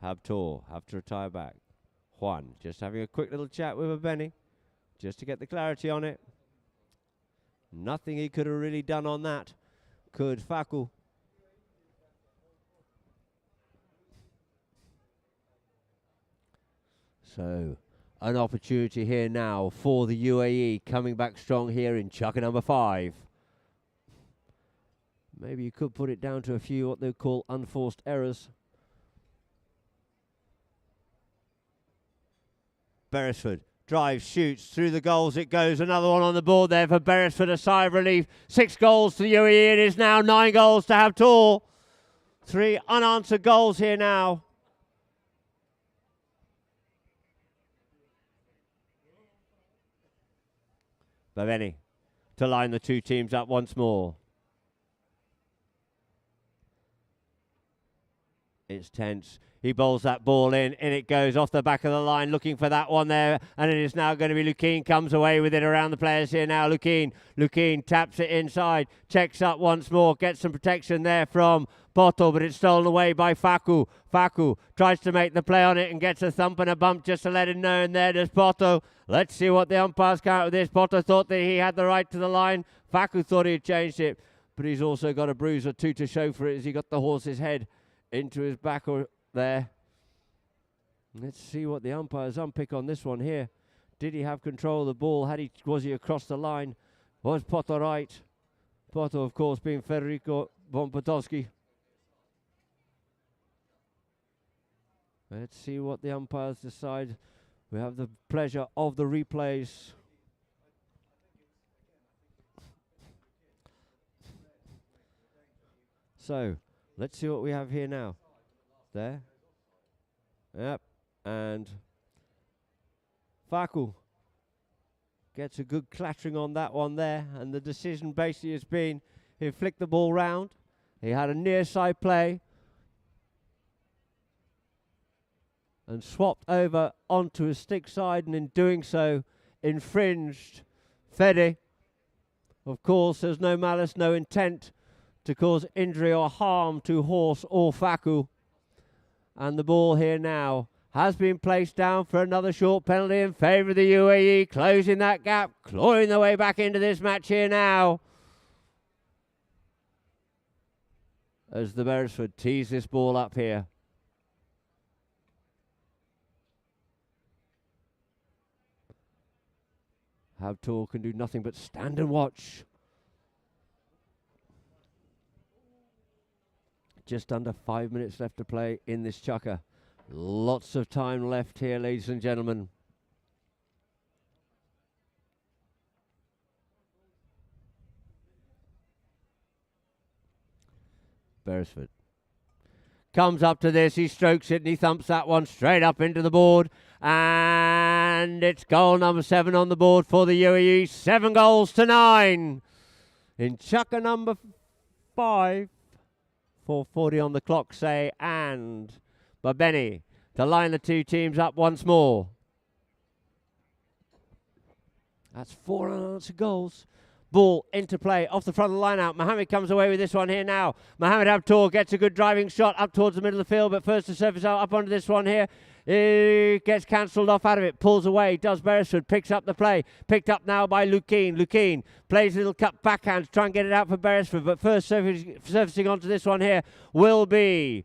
Habtoor have to retire back. Juan just having a quick little chat with Benny just to get the clarity on it. Nothing he could have really done on that. Could Faku. So, an opportunity here now for the UAE, coming back strong here in chukker number 5. Maybe you could put it down to a few what they call unforced errors. Beresford drives, shoots, through the goals it goes. Another one on the board there for Beresford, a sigh of relief. 6 goals to the UAE, it is now 9 goals to Habtoor. 3 unanswered goals here now. Baveni to line the two teams up once more. It's tense. He bowls that ball in it goes off the back of the line, looking for that one there, and it is now going to be Lukeen, comes away with it around the players here now. Lukeen taps it inside, checks up once more, gets some protection there from Poto, but it's stolen away by Faku. Faku tries to make the play on it and gets a thump and a bump just to let him know, and there does Poto. Let's see what the umpires come out with this. Poto thought that he had the right to the line. Faku thought he had changed it, but he's also got a bruise or two to show for it as he got the horse's head into his back or there. Let's see what the umpires unpick on this one here. Did he have control of the ball? Was he across the line? Was Poto right? Poto, of course, being Federico von Potowski. Let's see what the umpires decide. We have the pleasure of the replays. So, let's see what we have here now. There. Yep. And Faku gets a good clattering on that one there. And the decision basically has been he flicked the ball round. He had a near side play. And swapped over onto a stick side, and in doing so infringed Fede. Of course, there's no malice, no intent to cause injury or harm to horse or Faku. And the ball here now has been placed down for another short penalty in favour of the UAE, closing that gap, clawing their way back into this match here now. As the Beresford tees this ball up here. Habtoor can do nothing but stand and watch. Just under 5 minutes left to play in this chukker. Lots of time left here, ladies and gentlemen. Beresford comes up to this, he strokes it and he thumps that one straight up into the board. And it's goal number 7 on the board for the UAE. 7 goals to 9. In chukker number 5. 4:40 on the clock, say, and Babeni to line the two teams up once more. That's 4 unanswered goals. Ball into play off the front of the line out. Mohammed comes away with this one here now. Mohammed Habtoor gets a good driving shot up towards the middle of the field, but first to surface out up onto this one here. He gets cancelled off out of it, pulls away, does Beresford, picks up the play, picked up now by Lukeen. Lukeen plays a little cut backhand to try and get it out for Beresford, but first surfacing onto this one here will be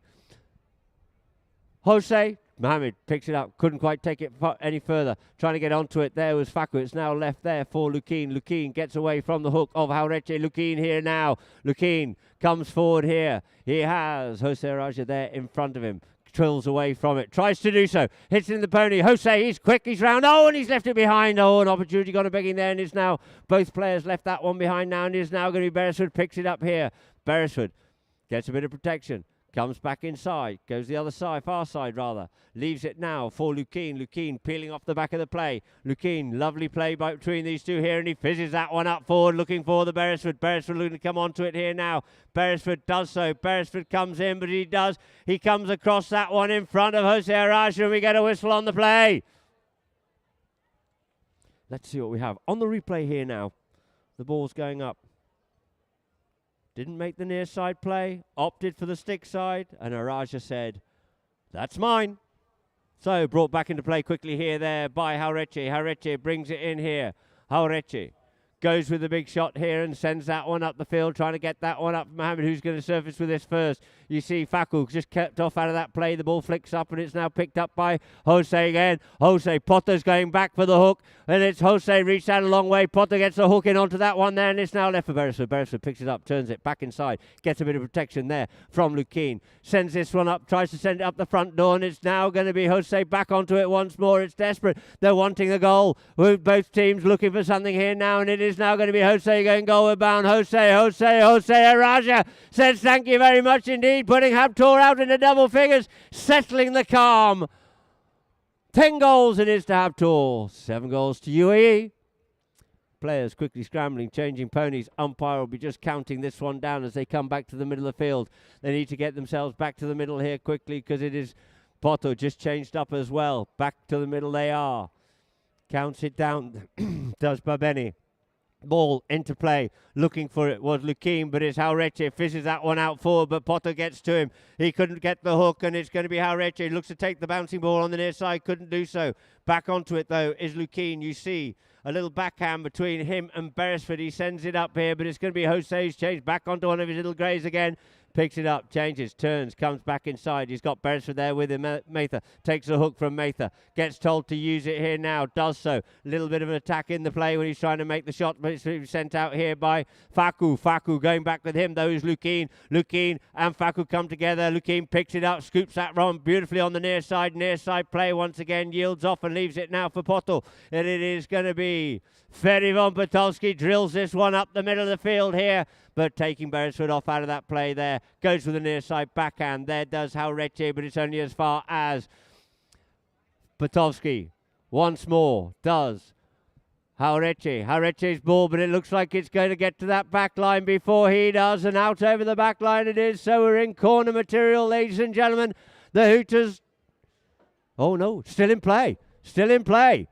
Jose. Mohammed picks it up, couldn't quite take it any further, trying to get onto it. There was Faku, it's now left there for Lukeen. Lukeen gets away from the hook of Haureche. Lukeen here now. Lukeen comes forward here. He has Jose Raja there in front of him. Trills away from it, tries to do so, hits it in the pony. Jose, he's quick, he's round, oh, and he's left it behind. Oh, an opportunity gone a begging there, and it's now both players left that one behind now, and it's now going to be Beresford, picks it up here. Beresford gets a bit of protection, comes back inside, goes the other side, far side rather, leaves it now for Lukeen. Lukeen peeling off the back of the play. Lukeen, lovely play between these two here, and he fizzes that one up forward, looking for the Beresford. Beresford looking to come onto it here now. Beresford does so. Beresford comes in, but he comes across that one in front of Jose Araja, and we get a whistle on the play. Let's see what we have on the replay here now. The ball's going up. Didn't make the near side play, opted for the stick side, and Araja said, that's mine. So brought back into play quickly here there by Haureche. Haureche brings it in here. Haureche goes with the big shot here and sends that one up the field, trying to get that one up. Mohammed, who's going to surface with this first. You see Faku just kept off out of that play. The ball flicks up and it's now picked up by Jose again. Jose, Potter's going back for the hook. And it's Jose reached out a long way. Potter gets the hook in onto that one there and it's now left for Beresford. Beresford picks it up, turns it back inside. Gets a bit of protection there from Lukien. Sends this one up, tries to send it up the front door and it's now going to be Jose back onto it once more. It's desperate. They're wanting a goal. With both teams looking for something here now and it is now going to be Jose going goalward bound. Jose Araja says thank you very much indeed, putting Habtoor out into double figures, settling the calm. 10 goals it is to Habtoor, 7 goals to UAE. Players quickly scrambling, changing ponies. Umpire will be just counting this one down as they come back to the middle of the field. They need to get themselves back to the middle here quickly because it is Poto just changed up as well. Back to the middle they are. Counts it down, does Babeni. Ball into play, looking for it was Lukien, but it's Haureche, fishes that one out forward, but Potter gets to him. He couldn't get the hook, and it's going to be Haureche. Looks to take the bouncing ball on the near side, couldn't do so. Back onto it, though, is Lukien. You see a little backhand between him and Beresford. He sends it up here, but it's going to be Jose's change back onto one of his little greys again. Picks it up, changes, turns, comes back inside. He's got Beresford there with him. Mather takes a hook from Mather. Gets told to use it here now. Does so. A little bit of an attack in the play when he's trying to make the shot, but it's sent out here by Faku. Faku going back with him, though, is Lukien. Lukien and Faku come together. Lukien picks it up, scoops that run beautifully on the near side. Near side play once again, yields off and leaves it now for Poto. And it is going to be Ferivon Potolski drills this one up the middle of the field here, but taking Beresford off out of that play there. Goes for the near side backhand. There does Haureche, but it's only as far as Potolski. Once more does Haureche. Haureche's ball, but it looks like it's going to get to that back line before he does, and out over the back line it is. So we're in corner material, ladies and gentlemen. The Hooters, oh no, still in play. Still in play.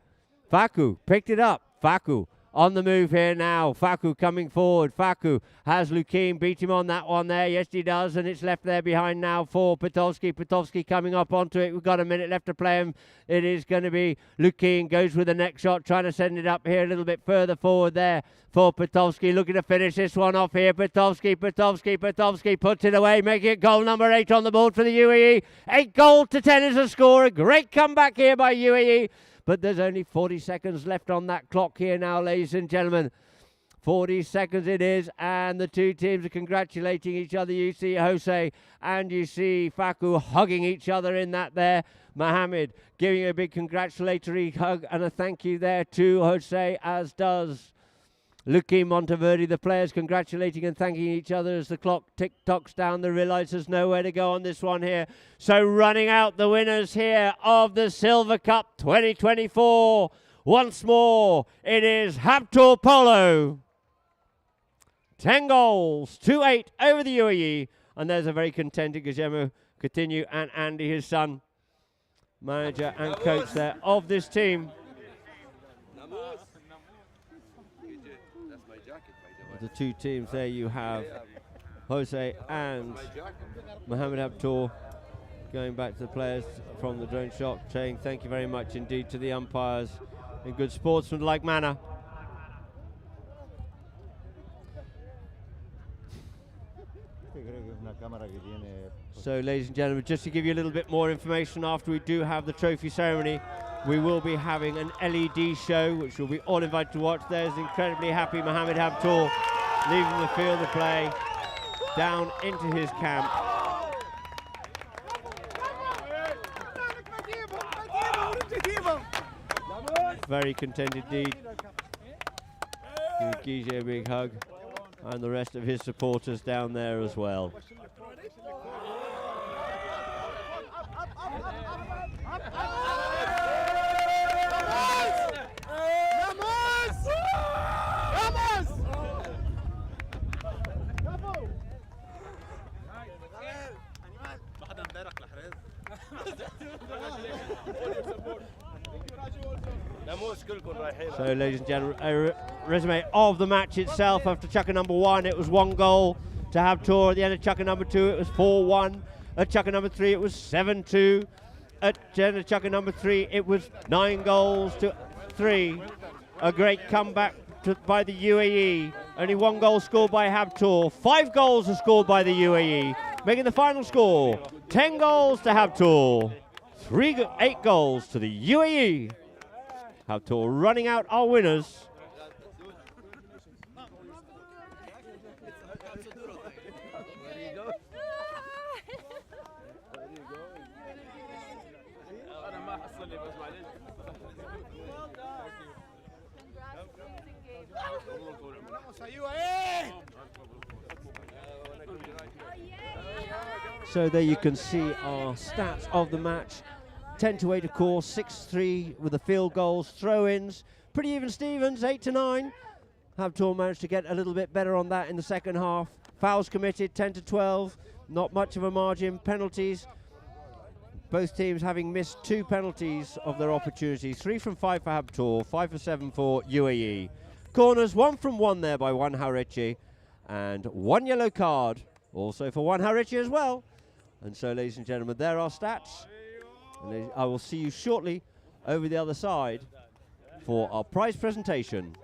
Faku picked it up. Faku on the move here now. Faku coming forward. Faku has Lukien beat him on that one there. Yes, he does. And it's left there behind now for Potolski. Potolski coming up onto it. We've got a minute left to play him. It is going to be Lukien goes with the next shot, trying to send it up here a little bit further forward there for Potolski. Looking to finish this one off here. Potolski puts it away, making it goal number 8 on the board for the UAE. 8 goals to 10 is the score. A great comeback here by UAE. But there's only 40 seconds left on that clock here now, ladies and gentlemen. 40 seconds it is, and the two teams are congratulating each other. You see Jose and you see Faku hugging each other in that there. Mohammed giving a big congratulatory hug and a thank you there to Jose, as does Lukien Monteverde. The players congratulating and thanking each other as the clock tick-tocks down. They realise there's nowhere to go on this one here. So running out the winners here of the Silver Cup 2024. Once more, it is Habtoor Polo. 10 goals, 2-8 over the UAE. And there's a very contented Guillermo Coutinho and Andy, his son, manager and coach there of this team. The two teams there, you have Jose and Mohamed Habtoor going back to the players from the drone shot, saying thank you very much indeed to the umpires in good sportsmanlike manner. So, ladies and gentlemen, just to give you a little bit more information, after we do have the trophy ceremony, we will be having an LED show, which we'll be all invited to watch. There's incredibly happy Mohamed Habtoor leaving the field of play, down into his camp. Very content indeed. Give Guille a big hug, and the rest of his supporters down there as well. So, ladies and gentlemen, a resume of the match itself. After chucker number 1, it was 1 goal to Habtoor. At the end of chucker number 2, it was 4-1. At chucker number 3, it was 7-2. At the end of chucker number 3, it was 9 goals to 3. A great comeback by the UAE. Only 1 goal scored by Habtoor. 5 goals are scored by the UAE. making the final score 10 goals to Habtoor, 8 goals to the UAE. Habtoor running out our winners. So there you can see our stats of the match. 10-8 of course, 6-3 with the field goals, throw-ins. Pretty even Stevens, 8-9. Habtoor managed to get a little bit better on that in the second half. Fouls committed, 10-12. Not much of a margin. Penalties. Both teams having missed 2 penalties of their opportunities. 3 from 5 for Habtoor, 5 for 7 for UAE. Corners, 1 from 1 there by Juan Haurechi. And 1 yellow card also for Juan Haurechi as well. And so, ladies and gentlemen, there are stats. And I will see you shortly over the other side for our prize presentation.